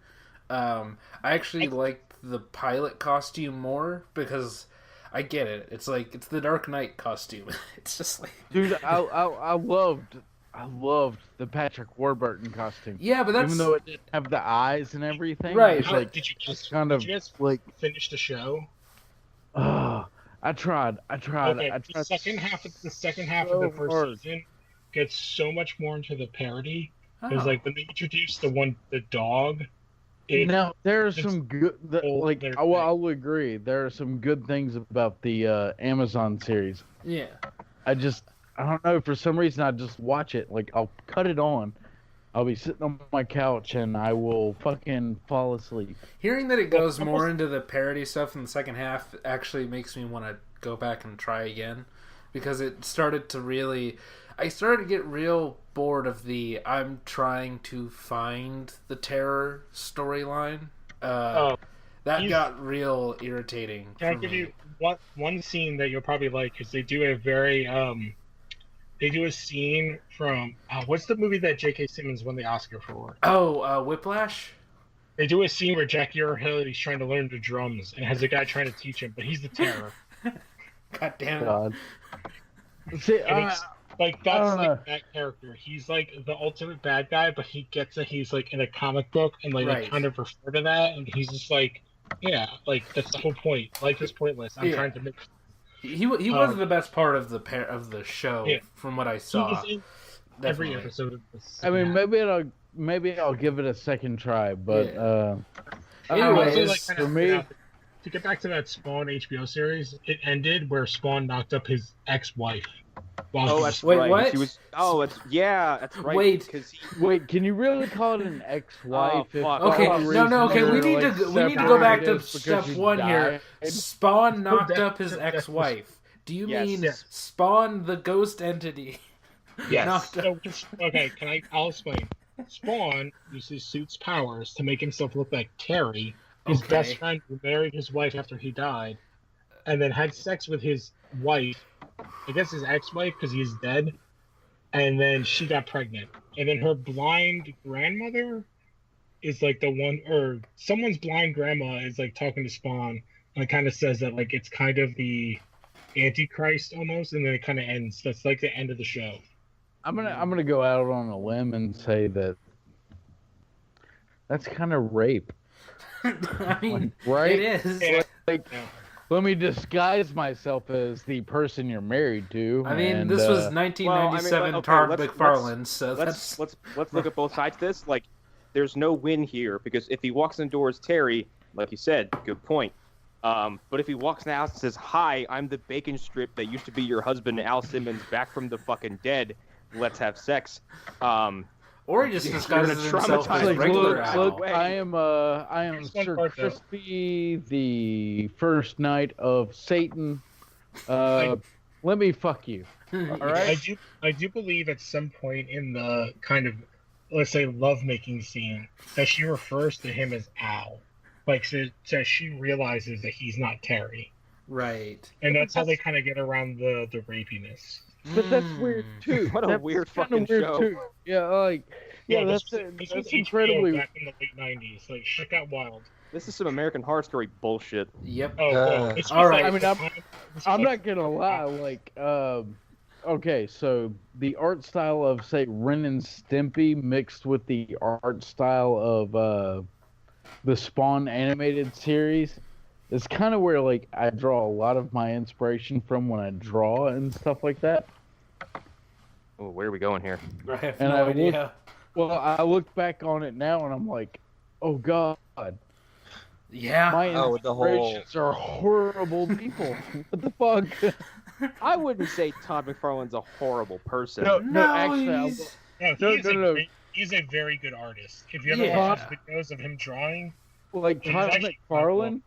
I actually like the pilot costume more because I get it. It's like it's the Dark Knight costume. It's just like Dude, I loved the Patrick Warburton costume. yeah, but that's Even though it didn't have the eyes and everything, Right. It's How- like did you guys kind of did you guys like, finish the show? I tried. Okay, I the tried second half of the so first hard. season gets so much more into the parody. oh. Because like when they introduced the dog, it, Now there are it's some good, whole like other I'll agree. There are some good things about the Amazon series. yeah. I don't know, for some reason I just watch it. Like I'll cut it on. I'll be sitting on my couch and I will fucking fall asleep. Hearing that it goes more into the parody stuff in the second half actually makes me want to go back and try again, because it started to really. I started to get real bored of the I'm trying to find the terror storyline. Oh, That he's- got real irritating. can I for give me. you one scene that you'll probably like? Because they do a very they do a scene from what's the movie that J.K. Simmons won the Oscar for? Whiplash? They do a scene where Jackie Earl Haley's trying to learn the drums and has a guy trying to teach him, but he's the terror. God damn it. God. See, And it's, like that's I don't know. like that character. He's like the ultimate bad guy, but he gets that he's like in a comic book and like Right. they kind of refer to that, and he's just like, yeah, like that's the whole point. Life is pointless. I'm Yeah. trying to make. He was the best part of the show, Yeah. from what I He saw. was in every Definitely. episode of this. I mean, Yeah. maybe I'll give it a second try, but Yeah. I don't know, Anyways, it's- kinda for me, to get back to that Spawn HBO series, it ended where Spawn knocked up his ex-wife. While he Oh, was- that's Wait, right. what? She was. Oh, it's yeah. That's right. Wait. Because he. wait, can you really call it an ex-wife? Oh, if fuck. for Okay, some no, reason okay. We they're, need like, to go back to separated step because she 1 here. died? Spawn knocked that- up his that- ex-wife. Do you Yes. mean Yes. Spawn the ghost entity? Yes. knocked up? So, okay, I'll explain. Spawn uses Suit's powers to make himself look like Terry, his Okay. best friend who married his wife after he died, and then had sex with his wife, I guess his ex-wife because he's dead, and then she got pregnant. And then her blind grandmother is like the one, or someone's blind grandma is like talking to Spawn and kind of says that like it's kind of the Antichrist almost, and then it kind of ends. That's like the end of the show. I'm gonna go out on a limb and say that that's kind of rape. I mean, right? it is. Yeah. Like, let me disguise myself as the person you're married to. I mean, and, this was 1997 Todd McFarlane, so let's look at both sides of this. Like, there's no win here because if he walks in the door as Terry, like you said, good point. But if he walks in the house and says, "Hi, I'm the bacon strip that used to be your husband, Al Simmons, back from the fucking dead. Let's have sex." Or he just disguises himself as like, regular look, Al. I am Sir Crispy, the first knight of Satan. Let me fuck you. All right. I do believe at some point in the kind of, let's say, lovemaking scene that she refers to him as Al, like so she realizes that he's not Terry, Right. and that's how they kind of get around the rapiness. But that's weird too. What a That's weird kinda fucking weird show. Too. Yeah, like This that's was incredibly. HBO back in the late '90s. Like shit got wild. This is some American Horror Story bullshit. Yep. It's all right. I mean, I'm not gonna lie. Like, okay, so the art style of say Ren and Stimpy mixed with the art style of the Spawn animated series is kind of where like I draw a lot of my inspiration from when I draw and stuff like that. Oh, where are we going here? I have And no I idea. I look back on it now and I'm like, oh god, Yeah. my Oh, the whole- inspirations are horrible people. What the fuck? I wouldn't say Todd McFarlane's a horrible person. No, actually, he's- No. He's a very good artist. If you ever Yeah. watch his videos of him drawing, like He's Todd actually McFarlane,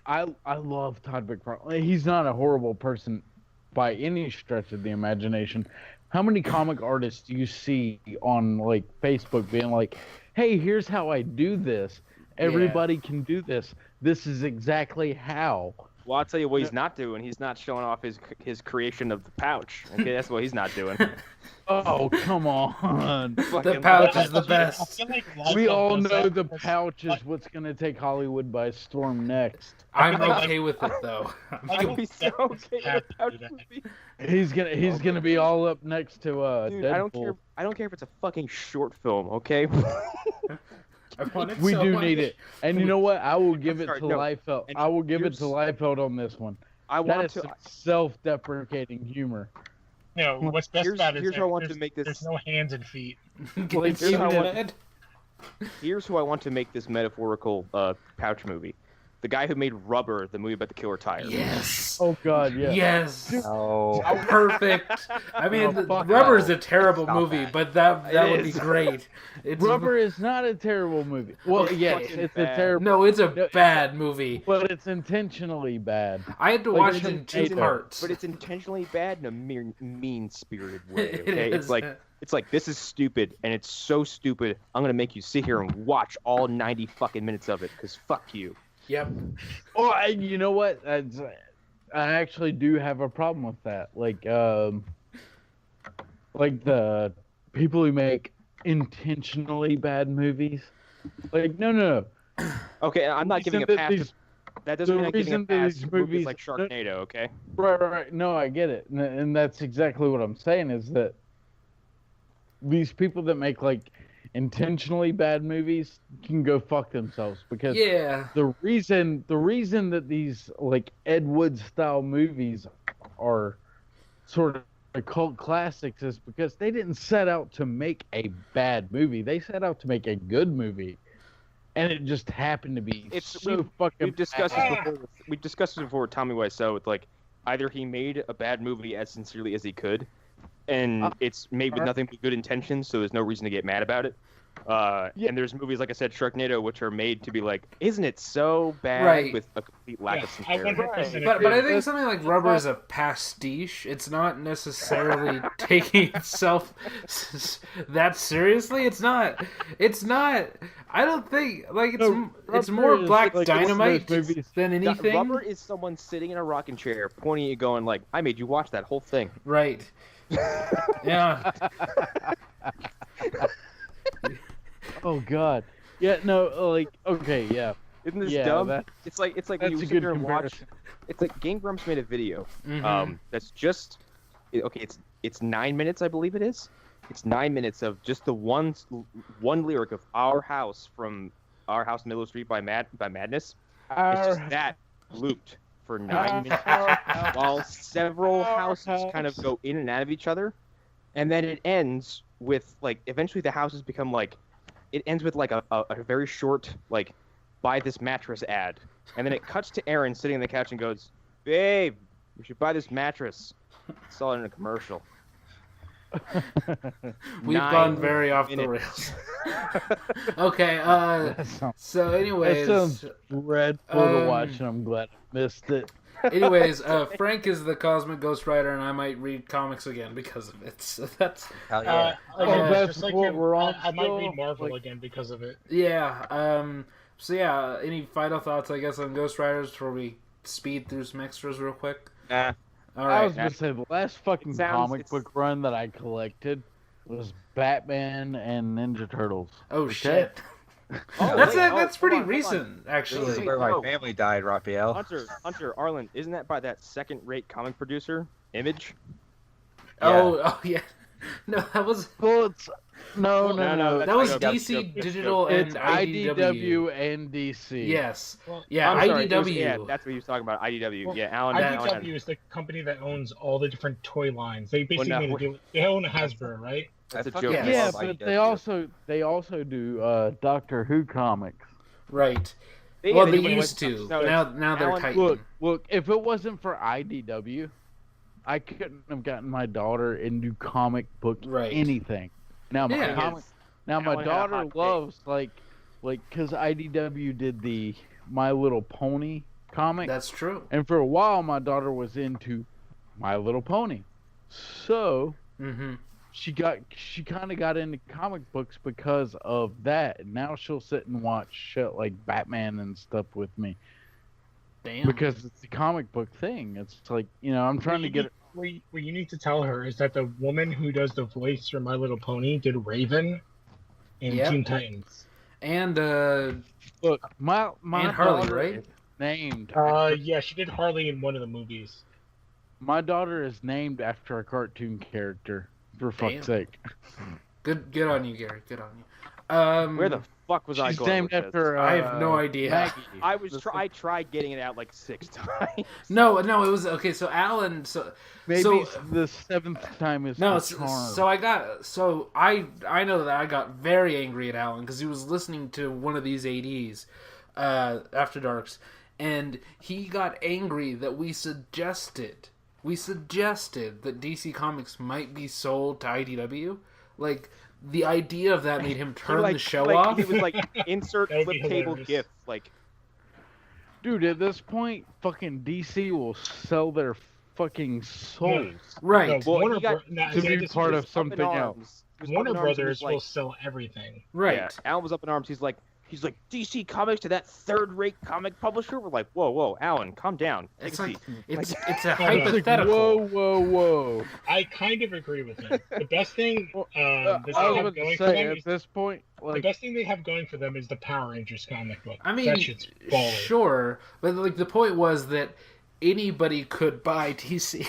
I love Todd McFarlane. He's not a horrible person by any stretch of the imagination. How many comic artists do you see on like Facebook being like, "Hey, here's how I do this. Everybody can do this. This is exactly how." Well, I'll tell you what he's not doing. He's not showing off his creation of the pouch. Okay, that's what he's not doing. Oh, come on. The Fucking- pouch is the I best. feel like We Liefeld all does know that the because- pouch is what's going to take Hollywood by storm next. I'm okay with it though. I'd be so okay with a pouch that. movie. He's gonna be all up next to Dude, Deadpool. I don't care if it's a fucking short film, okay? I want it We so do much. need it, and you know what? I will give it sorry, to no. Liefeld. And I will give it here's- to Liefeld on this one. I That want is to. some self-deprecating humor. No, what's best Here's- about it is here's that how I want to there's- make this- There's no hands and feet. Get Like, in how I want- bed. Here's who I want to make this metaphorical pouch movie. The guy who made Rubber, the movie about the killer tire. Yes. Oh God, yeah. Yes. Oh, Perfect. I mean, Oh, fuck Rubber no. is a terrible Stop movie, that. but that It would be is. great. It's Rubber is not a terrible movie. Well, It's yes, fucking it's bad. a terrible, No, it's a No, bad movie. but it's intentionally bad. I had to Like, watch it's it in an two eight-hour. parts. But it's intentionally bad in a mean-spirited way. It Okay, is. it's like this is stupid, and it's so stupid. I'm gonna make you sit here and watch all 90 fucking minutes of it, cause fuck you. Yep. Oh, and you know what? I actually do have a problem with that. Like the people who make intentionally bad movies. Like, no. Okay, I'm not giving a Reason pass. that these- That doesn't the mean I'm giving a reason that pass these to movies movies- like Sharknado. Okay. Right. No, I get it, and that's exactly what I'm saying. Is that these people that make like intentionally bad movies can go fuck themselves because Yeah. the reason that these like Ed Wood style movies are sort of cult classics is because they didn't set out to make a bad movie. They set out to make a good movie. And it just happened to be fucking We've discussed bad. this before. We've discussed this before with Tommy Wiseau. With like, either he made a bad movie as sincerely as he could, and it's made with nothing but good intentions, so there's no reason to get mad about it. And there's movies like I said, Sharknado, which are made to be like, isn't it so bad? Right. With a complete lack of I sincerity. 100% But I agree. think something like Rubber is a pastiche. It's not necessarily taking itself that seriously. It's not. I don't think like it's No, it's Rubber more is Black like one of those Dynamite movies- than anything. Rubber is someone sitting in a rocking chair, pointing at you, going like, "I made you watch that whole thing." Right. Yeah. Oh God. Yeah, no, like, okay, yeah. Isn't this Yeah, dumb? that- It's like when that's you a sit good there and watch. comparison. It's like Game Grumps made a video. Mhm. That's just okay. It's 9 minutes, I believe it is. It's 9 minutes of just the one lyric of "Our House" from "Our House, Middle Street" by Madness. It's just that looped for 9 minutes while several houses kind of go in and out of each other, and then it ends with like eventually the houses become like it ends with like a very short like buy this mattress ad, and then it cuts to Aaron sitting on the couch and goes, "Babe, you should buy this mattress." Saw it in a commercial. We've 9 gone very off the minutes. rails. Okay, That sounds, so anyways, that sounds dreadful to um, watch, and I'm glad I missed it. Frank is the Cosmic Ghost Rider, and I might read comics again because of it. So that's Hell yeah. that's just like what him, we're on I might still, read Marvel like- again because of it. yeah. So yeah, any final thoughts, I guess, on Ghost Riders before we speed through some extras real quick? Nah. All I right. was gonna say the last fucking It sounds- comic it's- book run that I collected was Batman and Ninja Turtles. Oh Okay. shit. Oh, That's wait, that's hold pretty on, hold on. recent, This actually. is where my family died, Raphael. Hunter, Arlen, isn't that by that second-rate comic producer, Image? Oh yeah. No, that was Well, it's no. that was That's DC good. Digital It's and IDW. and DC. Yes. Well, Yeah, I'm sorry, it was- IDW. yeah, that's what he was talking about. IDW. Well, Yeah, Alan. IDW is the company that owns all the different toy lines. They basically Well, no, made a deal. They own Hasbro, right? That's a fucking joke. Yes. Yeah, love but IDW. they also do Doctor Who comics. Right. Yeah, Well, they do it used with- to. no, Now they're Alan- tight. Look. If it wasn't for IDW, I couldn't have gotten my daughter into comic book Right. anything. Now my Yeah. comic, now my Alan had a daughter hot take. loves like because IDW did the My Little Pony comic, That's true. and for a while my daughter was into My Little Pony, so Mm-hmm. she kind of got into comic books because of that. And now she'll sit and watch shit like Batman and stuff with me Damn. because it's the comic book thing. It's like, I'm trying to get What you need to tell her is that the woman who does the voice for My Little Pony did Raven in Yep. Teen Titans. And look my and Harley, daughter right? is named Yeah, she did Harley in one of the movies. my daughter is named after a cartoon character, for fuck's Damn. sake. Good on you, Gary. Good on you. Where the fuck was I She's going named with this? after I have no idea. Maggie. I tried getting it out like 6 times. No, it was okay. So Alan, Maybe so- the 7th time is no, the so, charm. so I know that I got very angry at Alan because he was listening to one of these ADs, After Darks, and he got angry that we suggested that DC Comics might be sold to IDW. Like the idea of that made him turn the show off. He was like, insert That would be flip table hilarious. gif. Like, Dude, at this point, fucking DC will sell their fucking souls. Right. No, well, Warner, he got- nah, to see, be this part was- of something else. Warner Brothers Brothers like, will sell everything. Right. Yeah, Alan was up in arms. He's like DC Comics to that third-rate comic publisher. We're like, whoa, Alan, calm down. Take It's a like seat. it's a It's like, hypothetical. Whoa. I kind of agree with him. The best thing Well, that they I was have about to going for say, them at is this point, the like, best thing they have going for them is the Power Rangers comic book. I mean, that shit's baller. sure, but like the point was that anybody could buy DC.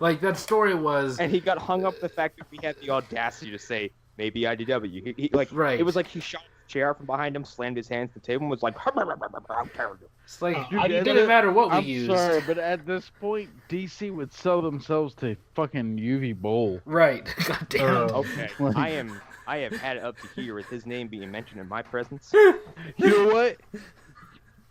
Like that story was And he got hung up the fact that we had the audacity to say maybe IDW. He like Right. It was like he shot the chair from behind him, slammed his hands to the table, and was like, "How dare you?" it's like Dude, it didn't matter what we I'm used. sorry, but at this point, DC would sell themselves to fucking UV Bowl. Right. God damn. Okay, Like- I have had it up to here with his name being mentioned in my presence. You know what?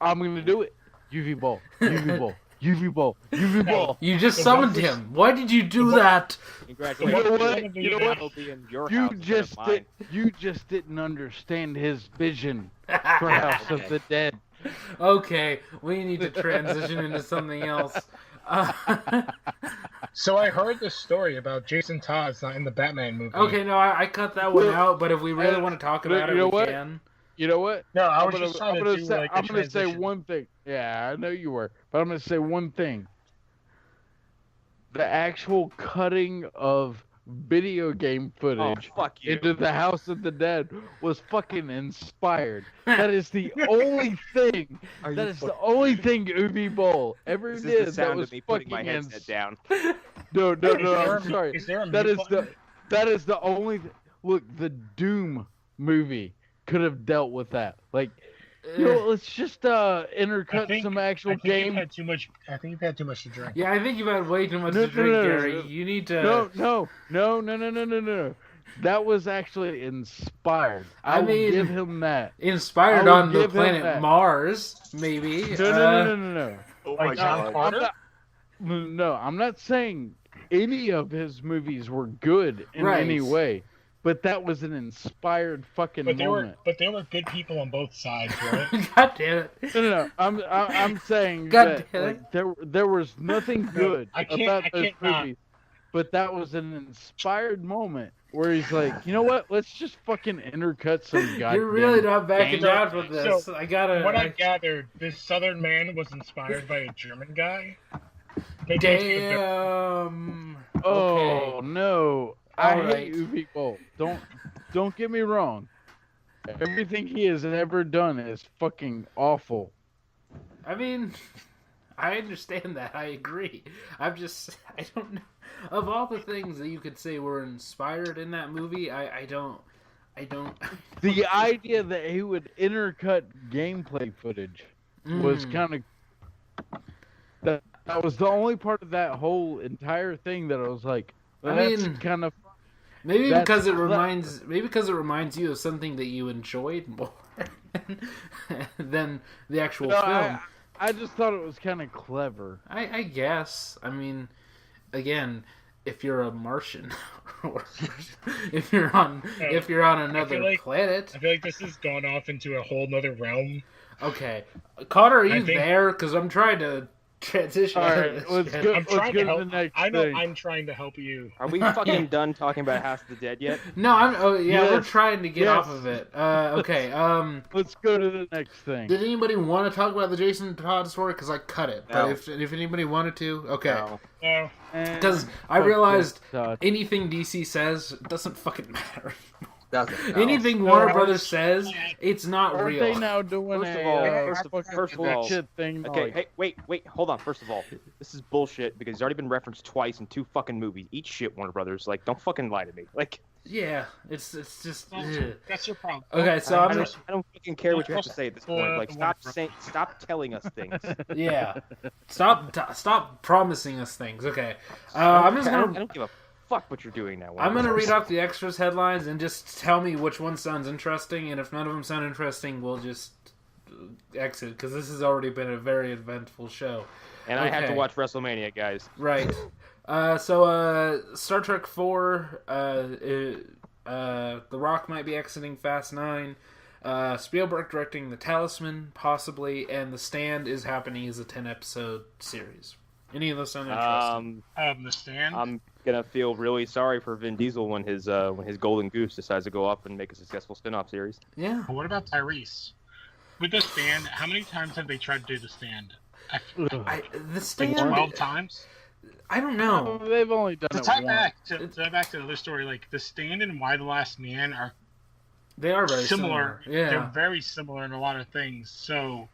I'm gonna do it. UV Bowl. UV Bowl. UV Ball. UV Ball. You just The summoned one- him. Why did you do that? Congratulations. You know what? One of the- You know what? That'll be in your You house instead of just mine. you just didn't understand his vision for House of the Dead. Okay, we need to transition into something else. So I heard this story about Jason Todd's not in the Batman movie. Okay, no, I cut that one out, but if we really want to talk about You it, know we what? can. You know what? No, I I'm was gonna, just trying I'm to gonna do say, like I'm a gonna say transition. one thing. Yeah, I know you were, but I'm gonna say one thing. The actual cutting of video game footage fuck you. into the House of the Dead was fucking inspired. That is the only thing. That is the only thing Uwe Boll ever This did is the that sound was of me putting fucking my headset down. No, I'm sorry. Is there a That mute is button? that is the only. Look, the Doom movie could have dealt with that. Like, let's just intercut some actual game. You've had too much. I think you've had too much to drink. Yeah, I think you've had way too much No, to drink, no, Gary. no. You need to. No. That was actually inspired. I mean, will give him that. Inspired I will on the give him planet that. Mars, maybe. No. Oh Like John Carter? No, I'm not saying any of his movies were good in Right. any way, but that was an inspired fucking But moment. there were good people on both sides, right? God damn it. No. I'm saying God that damn like, there was nothing good I can't- about I those can't not. movies, but that was an inspired moment where he's like, you know what? Let's just fucking intercut some goddamn. You're really not backing game. down from this. So, I gotta. What I gathered, this Southern man was inspired by a German guy. Maybe it's the- Damn. Oh Okay. no! I All hate right. Uwe Boll. Don't get me wrong. Everything he has ever done is fucking awful. I mean, I understand that. I agree. I don't know. Of all the things that you could say were inspired in that movie, I don't. The idea that he would intercut gameplay footage was kind of that was the only part of that whole entire thing that I was like, well, I that's mean, kind of Maybe That's- because it reminds you of something that you enjoyed more than the actual no, film. I just thought it was kind of clever. I guess. I mean, again, if you're a Martian, or if you're on another like- planet, I feel like this has gone off into a whole nother realm. okay. Connor, are you I think- there? Because I'm trying to transition. All out of right, this let's shit. go. I'm trying to to the help. next I know thing. I'm trying to help you. Are we fucking done talking about House of the Dead yet? No, I'm. Oh yeah, we're Yes. trying to get Yes. off of it. Okay. Let's go to the next thing. Did anybody want to talk about the Jason Todd story? Because I cut it. No. But if anybody wanted to, okay. No. No, Because I Fuck realized this, Todd. anything DC says doesn't fucking matter. Doesn't. Anything No, Warner I Brothers was- says, it's not Aren't real. they now doing First of a all, fucking first of all, shit thing? Okay, like, hey, wait, hold on. First of all, this is bullshit because it's already been referenced twice in 2 fucking movies. Eat shit, Warner Brothers. Like, don't fucking lie to me. Like, Yeah, it's just. ugh. that's your problem. Okay, so I I'm don't fucking care what you have to say at this point. Like, Uh, stop telling us things. yeah. Stop promising us things. Okay, I'm just I gonna. don't give a fuck what you're doing now. I'm gonna read off the extras headlines and just tell me which one sounds interesting, and if none of them sound interesting, we'll just exit because this has already been a very eventful show. And I have to Okay. watch WrestleMania, guys. Right. So Star Trek 4, The Rock might be exiting Fast 9. Spielberg directing The Talisman, possibly, and The Stand is happening as a 10-episode series. Any of those sound interesting? The Stand. I'm gonna feel really sorry for Vin Diesel when his Golden Goose decides to go up and make a successful spin-off series. Yeah. What about Tyrese? With The Stand, how many times have they tried to do The Stand? The Like Stand, 12 times? I don't know. they've only done To it tie once. back to the other story, like The Stand and Why the Last Man are They are very similar. similar. They're Yeah. very similar in a lot of things. So,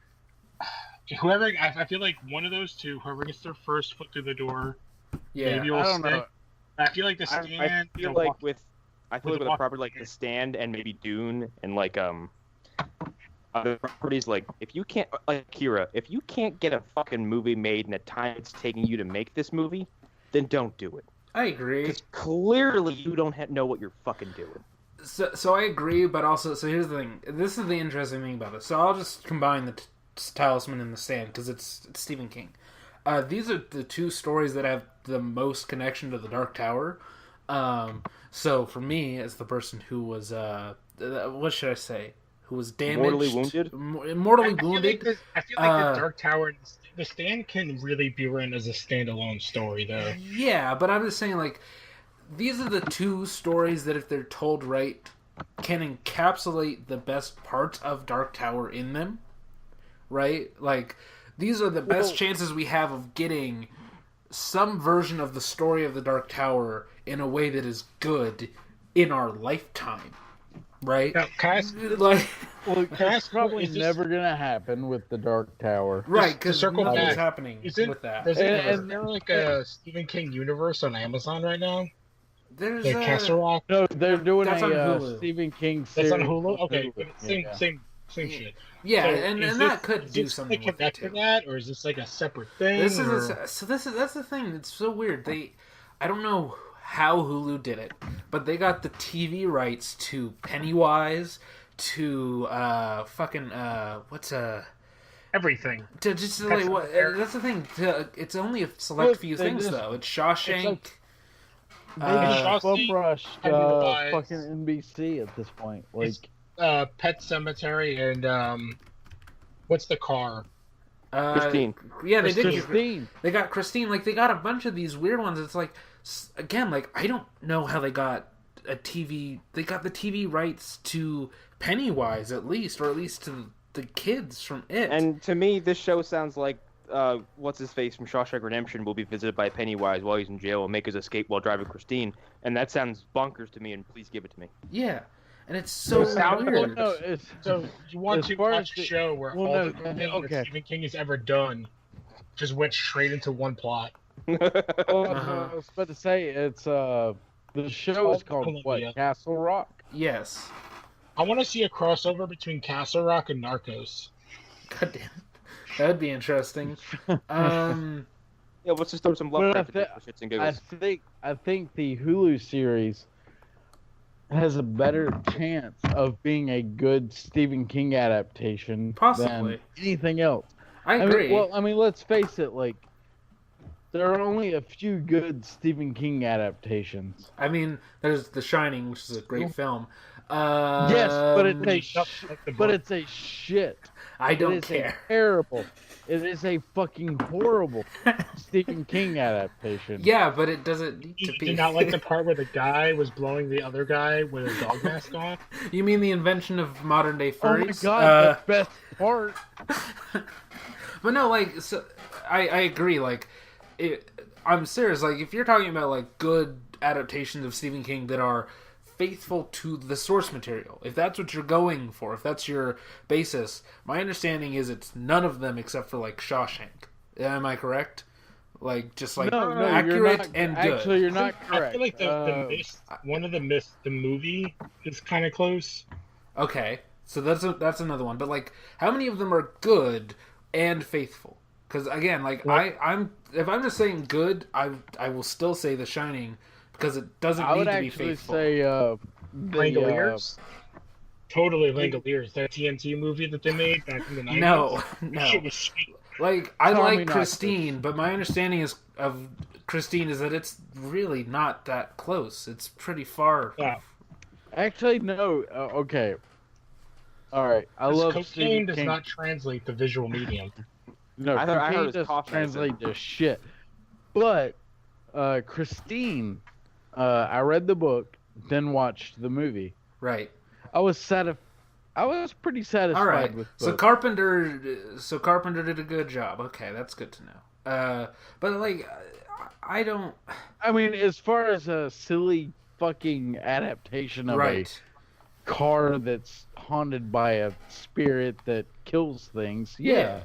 whoever, I feel like one of those two, whoever gets their first foot through the door, Yeah. maybe will I don't stick. know. I feel like The I Stand. feel they'll like walk- with a walk- property like The Stand and maybe Dune and like other properties, like if you can't, like Kira, if you can't get a fucking movie made in the time it's taking you to make this movie, then don't do it. I agree. Because clearly you don't know what you're fucking doing. So I agree, but also, so here's the thing. This is the interesting thing about this. So I'll just combine the Talisman and The Stand, because it's Stephen King. These are the 2 stories that have the most connection to the Dark Tower. So for me, as the person who was, what should I say? Who was damaged. Mortally wounded? Mortally I feel wounded. like the Dark Tower and The Stand can really be run as a standalone story, though. Yeah, but I'm just saying, like, these are the 2 stories that, if they're told right, can encapsulate the best parts of Dark Tower in them. Right? Like, these are the best chances we have of getting some version of the story of the Dark Tower in a way that is good in our lifetime, right? Now, can I ask, Like, Well, can I it's ask, probably is this- never gonna happen with the Dark Tower. right, to because circle nothing's back, happening isn't with that. Is And- there like a Stephen King universe on Amazon right now? There's Like Castle Rock? No, they're doing That's on a Hulu. Stephen King series. That's on Hulu. Okay, Hulu. same Yeah. same shit. yeah, So and is that this- could is do this something with it connected too. to that, or is this like a separate thing? This is or... that's the thing. It's so weird. I don't know how Hulu did it, but they got the TV rights to Pennywise, to everything. to just Pet like what? Sematary. That's the thing. It's only a select Look, few they things just- though. It's Shawshank. They Uh, just bum rushed Pennywise. fucking NBC at this point. Like, Pet Cemetery and what's the car? Christine. Yeah, they did. Christine. They got Christine. Like they got a bunch of these weird ones. It's like again, like I don't know how they got a TV. They got the TV rights to Pennywise at least, or at least to the kids from it. And to me, this show sounds like what's his face from Shawshank Redemption will be visited by Pennywise while he's in jail and make his escape while driving Christine, and that sounds bonkers to me. And please give it to me. yeah, and it's so So sound- weird. No, it's So you want As to far watch as a show where well, all no, the things okay. that Stephen King has ever done just went straight into one plot? well, Uh-huh. I was about to say it's the show is called Columbia. what? Castle Rock. Yes. I want to see a crossover between Castle Rock and Narcos. God damn. That would be interesting. Yeah, let's just throw some Well, Lovecraft into it for shits and giggles. I think the Hulu series has a better chance of being a good Stephen King adaptation Possibly. than anything else. I agree. I mean, let's face it. Like, there are only a few good Stephen King adaptations. I mean, there's The Shining, which is a great film. Yes, but Like it's a shit. I It don't is a care. terrible. It is a fucking horrible Stephen King adaptation. Yeah, but it doesn't need You to be. did not like the part where the guy was blowing the other guy with a dog mask on? You mean the invention of modern day Oh my furries? god, the best part. But no, like, so I agree. Like, I'm serious. Like, if you're talking about like good adaptations of Stephen King that are faithful to the source material, if that's what you're going for, if that's your basis, my understanding is it's none of them except for like Shawshank. Am I correct? Like, just like No, you're accurate not, and good. Actually, you're not I correct. feel like the Mist, one of the Mist, the movie is kind of close. Okay, so that's another one. But like, how many of them are good and faithful? Because again, like I'm if I'm just saying good, I will still say The Shining because it doesn't I need would to be actually faithful. say Langoliers? Totally Langoliers. That TNT movie that they made back in the 90s. No, That no. shit was sweet. Like I Tommy like Knockers. Christine, but my understanding of Christine is that it's really not that close. It's pretty far. Yeah. Actually, no. Okay. All right. I love Cocaine Stephen does King. not translate the visual medium. No, I heard cocaine it was doesn't cough translate to shit. But Christine, I read the book, then watched the movie. Right. I was pretty satisfied All right. with So both. Carpenter did a good job. Okay, that's good to know. But like, I don't. I mean, as far as a silly fucking adaptation of Right. a car that's haunted by a spirit that kills things, yeah.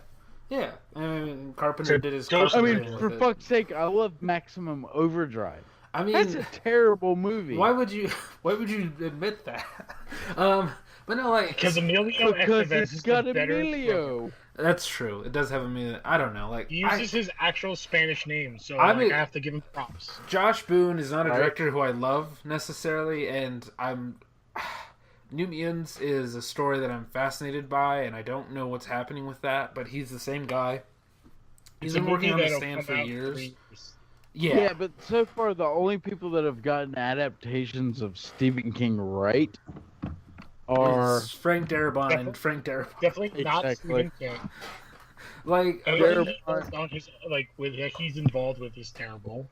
Yeah. I mean, Carpenter So did his. Ghost- I Carpenter mean, with for it. fuck's sake, I love Maximum Overdrive. I mean, That's a terrible movie. why would you admit that? But no, like Because Emilio Because Estevez it's is got the better. Emilio. that's true. It does have a meaning. I don't know. Like He uses his actual Spanish name, so I like, mean- I have to give him props. Josh Boone is not a Right. director who I love necessarily, and New Mutants is a story that I'm fascinated by, and I don't know what's happening with that. But he's the same guy. He's It's a been working on movie the that'll stand come for out in years. 3 years. Yeah, but so far the only people that have gotten adaptations of Stephen King right are It's Frank Darabont and Frank Darabont. Definitely not Exactly. Stephen King. Like, Everything Darabont- else on his that he's involved with is terrible.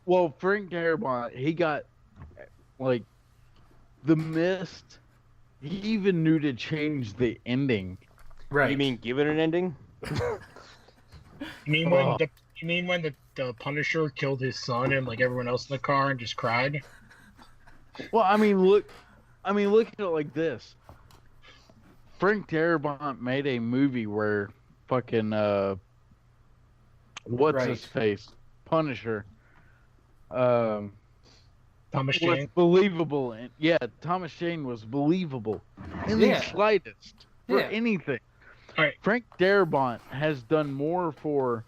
well, Frank Darabont. He got like The Mist. He even knew to change the ending. right? You mean give it an ending? I mean, Oh. You mean when the Punisher killed his son and like everyone else in the car and just cried? Well, I mean, look at it like this. Frank Darabont made a movie where fucking what's his face, Punisher, Thomas was Jane. believable, and Thomas Jane was believable in the slightest for anything. All right. Frank Darabont has done more for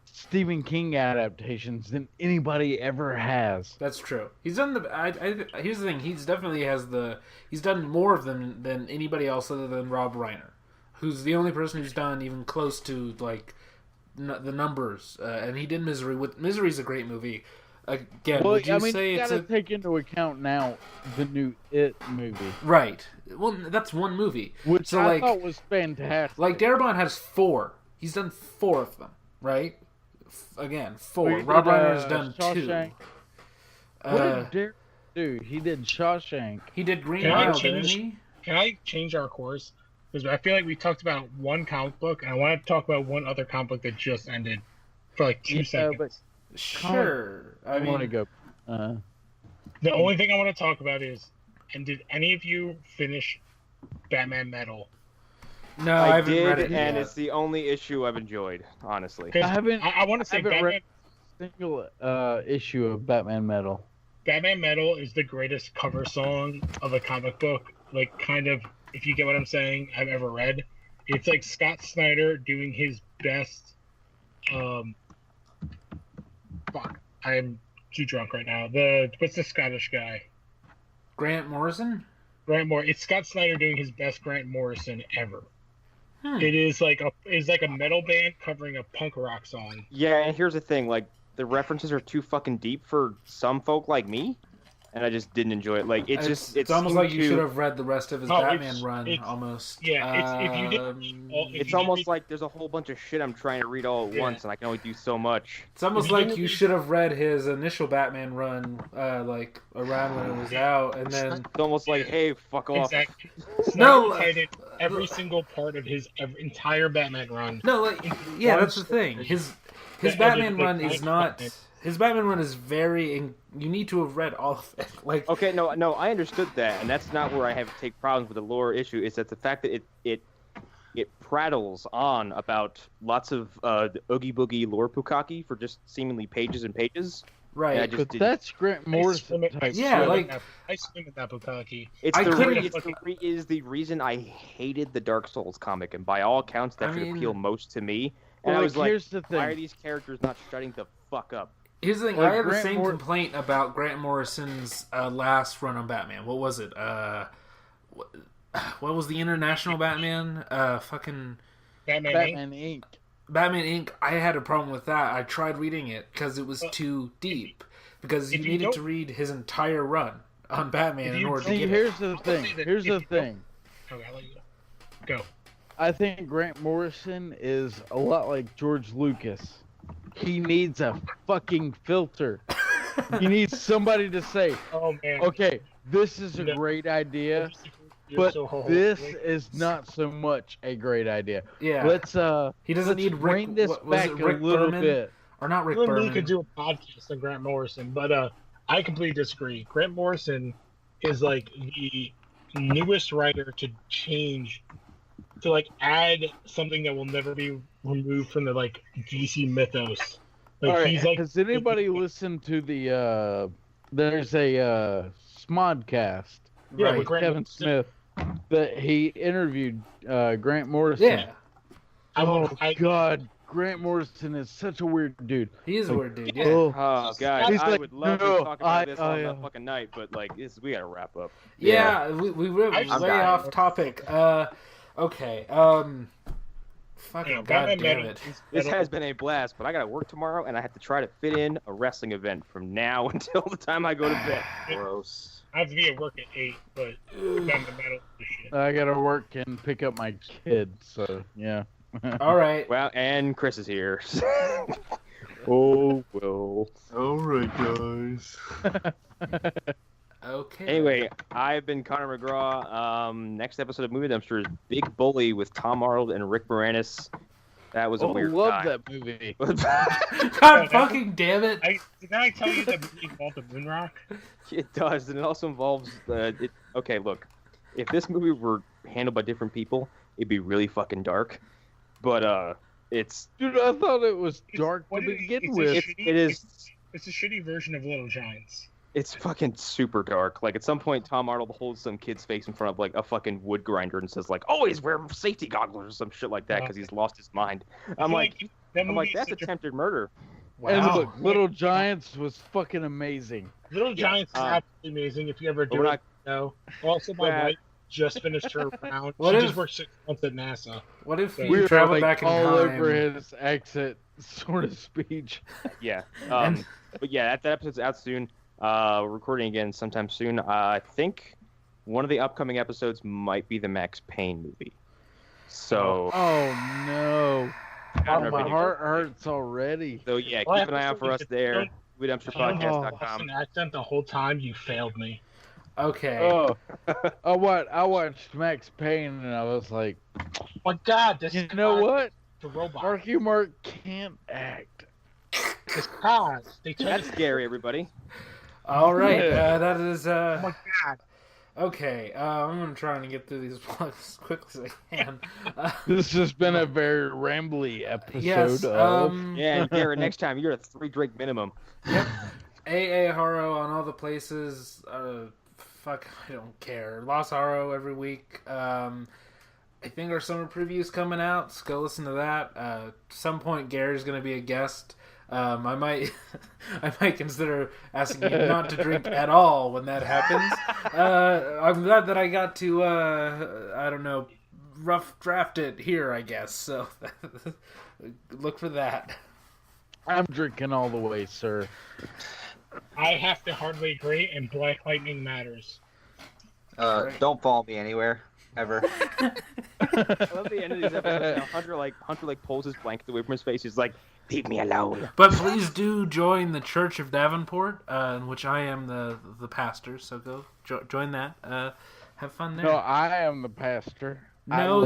Stephen King adaptations than anybody ever has. That's true. He's done here's the thing. He's done more of them than anybody else other than Rob Reiner, who's the only person who's done even close to like the numbers. And he did Misery. Misery's a great movie. Again, Well, would you say you it's gotta take into account now the new It movie, right? Well, that's one movie, which so, I thought was fantastic. Like Darabont has 4. He's done 4 of them, right? Again, 4. Well, Rob did, Reiner's done Shawshank. 2. What did Derek do? He did Shawshank. He did Green Can I Mile, change- didn't he? Can I change our course? Because I feel like we talked about one comic book, and I want to talk about one other comic book that just ended for like 2 seconds. But Sure. I want to go. The only thing I want to talk about is, and did any of you finish Batman Metal? No, I haven't did, read it and yet. it's the only issue I've enjoyed, honestly. 'Cause I haven't. I want to say haven't Batman, read a single issue of Batman Metal. Batman Metal is the greatest cover song of a comic book. Like, kind of, if you get what I'm saying, I've ever read. It's like Scott Snyder doing his best. Fuck, I'm too drunk right now. What's the Scottish guy? Grant Morrison? Grant Morrison. It's Scott Snyder doing his best Grant Morrison ever. Hmm. It is like a metal band covering a punk rock song. Yeah, and here's the thing, like, the references are too fucking deep for some folk like me, and I just didn't enjoy it. Like, It's almost like you should have read the rest of his No, Batman run, it's- almost. Yeah, if you didn't, if It's you almost didn't like there's a whole bunch of shit I'm trying to read all at Yeah. once, and I can only do so much. It's almost If you like didn't you read- should have read his initial Batman run, like around when it was out, and then It's almost like, hey, fuck off. Exactly. No, Snyder cited every single part of his entire Batman run. no, like yeah, that's the thing. His That Batman ended, like, run is not. His Batman run is very. You need to have read all of it. Like Okay, no, I understood that, and that's not where I have to take problems with the lore issue. It's that the fact that it prattles on about lots of the Oogie Boogie lore pukaki for just seemingly pages and pages. right. Yeah, I just But didn't. that's Grant Morrison type. Yeah, shit. like- I swim in that Bukaki. It's I the couldn't- is the reason I hated the Dark Souls comic, and by all accounts, that I should mean- appeal most to me. And Well, I was like, here's the why are thing. these characters not shutting the fuck up? Here's the thing. Like I have the Grant same complaint about Grant Morrison's last run on Batman. What was it? What was the International Batman? Fucking Batman. Inc. Batman Inc. Batman Inc. I had a problem with that. I tried reading it because it was too deep. Because you if you needed don't- to read his entire run on Batman If in you order to See, get it. here's the say thing. that Here's if the you don't- thing. Okay, I'll let you go. Go. I think Grant Morrison is a lot like George Lucas. He needs a fucking filter. He needs somebody to say, Oh man. okay, this is a No. great idea, You're but so ho- this wait. is not so much a great idea. Yeah. Let's He doesn't let's need Rick. bring this what, was back it a Rick little Berman? bit. Or not Rick You and me Berman. could do a podcast on Grant Morrison, but I completely disagree. Grant Morrison is like the newest writer to change, to like add something that will never be removed from the like DC mythos. Like All right, he's like, has anybody listened to the there's a Smodcast yeah, Right. with Grant Kevin Morrison. Smith that he interviewed Grant Morrison. Yeah. Oh God, Grant Morrison is such a weird dude. He is a weird dude. Yeah. Oh, Oh, guys, He's I like, would love no, to talk about this all I- fucking night, but like, we gotta wrap up. Yeah, we were way I'm dying. off topic. Okay. Fucking Yeah, god Batman damn Metal it. is- This has been a blast, but I gotta work tomorrow, and I have to try to fit in a wrestling event from now until the time I go to bed. Gross. I have to be at work at 8, but Batman Metal is shit. I gotta work and pick up my kid, so yeah. All right. Well, and Chris is here. Oh, well. Alright, guys. Okay. Anyway, I've been Connor McGraw. Next episode of Movie Dumpster is Big Bully with Tom Arnold and Rick Moranis. That was a weird love time. that movie. God fucking damn it! Didn't I tell you that movie involved a moon rock? It does, and it also involves okay, look, if this movie were handled by different people, it'd be really fucking dark. But it's Dude, I thought it was dark to What is- begin it's a with. shitty- it is It's a shitty version of Little Giants. it's fucking super dark. Like at some point, Tom Arnold holds some kid's face in front of like a fucking wood grinder and says like, "Always wear safety goggles" or some shit like that because he's lost his mind. I'm like, that's attempted murder. And Wow. look, Little Giants was fucking amazing. Little Giants is absolutely amazing. If you ever But do we're it, no. Also, my Yeah. wife just finished her round. What She if- just worked 6 months at NASA. What if We you We were travel like back in all time? over his exit sort of speech. Yeah. And- But yeah, that episode's out soon. We're recording again sometime soon. I think one of the upcoming episodes might be the Max Payne movie. So, Oh no. I don't Oh, know my if any- heart hurts already. So yeah, Well, keep an eye out for us there. RedemptionPodcast.com. Boston accent the whole time. You failed me. Okay. Oh, I watched Max Payne and I was like, Oh my God, this you know what? The robot. Marky Mark can't act. This cause. They turned That's scary, everybody. All right. Yeah. That is. Oh my God. Okay. I'm gonna try and get through these plugs as quickly as I can. This has been a very rambly episode Yes. of. Yeah, and Garrett, next time you're at 3 drink minimum. AA Haro on all the places. Fuck, I don't care. Los Haro every week. I think our summer preview's coming out, so go listen to that. At some point, Gary's going to be a guest. I might, I might consider asking you not to drink at all when that happens. I'm glad that I got to, I don't know, rough draft it here, I guess. So look for that. I'm drinking all the way, sir. I have to hardly agree, and Black Lightning matters. Don't follow me anywhere, ever. I love the end of these episodes. Now, Hunter pulls his blanket away from his face. He's like, "Leave me alone." But please do join the Church of Davenport, in which I am the pastor. So go join that. Have fun there. No, I am the pastor. No,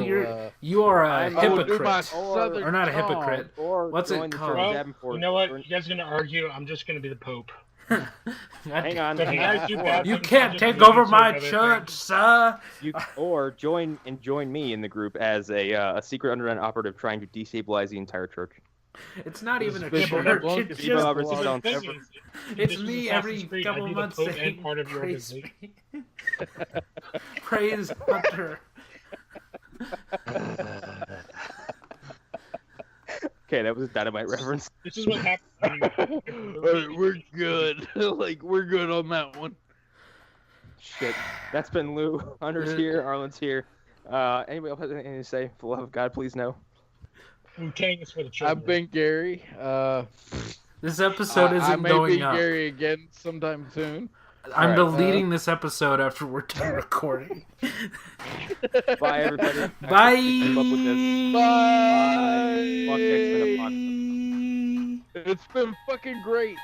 you are a I will do my hypocrite, southern or not a tongue. hypocrite. Or What's it join the called? Church of Well, Davenport. you know what? You guys are gonna argue. I'm just gonna be the Pope. Hang on. So if you guys do bad You things, can't I'm just take moving over to my another church, thing. sir. Or join me in the group as a secret underground operative trying to destabilize the entire church. It's not even a This church. is It's Steve just Roberts is Well, on the thing server. is, it's this is me Assassin's every Creed. couple I'd be the months Pope saying and part of your praise organization. me. Praise Hunter. Okay, that was a dynamite reference. This is what happens when you. We're good. We're good on that one. Shit. That's been Lou. Hunter's here. Arlen's here. Anybody else have anything to say? For the love of God, please no. Wu-Tang is for the children. I've been Gary. This episode I isn't may going be up. Gary again sometime soon. I'm Alright, deleting this episode after we're done recording. Bye, everybody. Bye. Keep up with this. Bye. Fuck X-Men Apocalypse. It's been fucking great.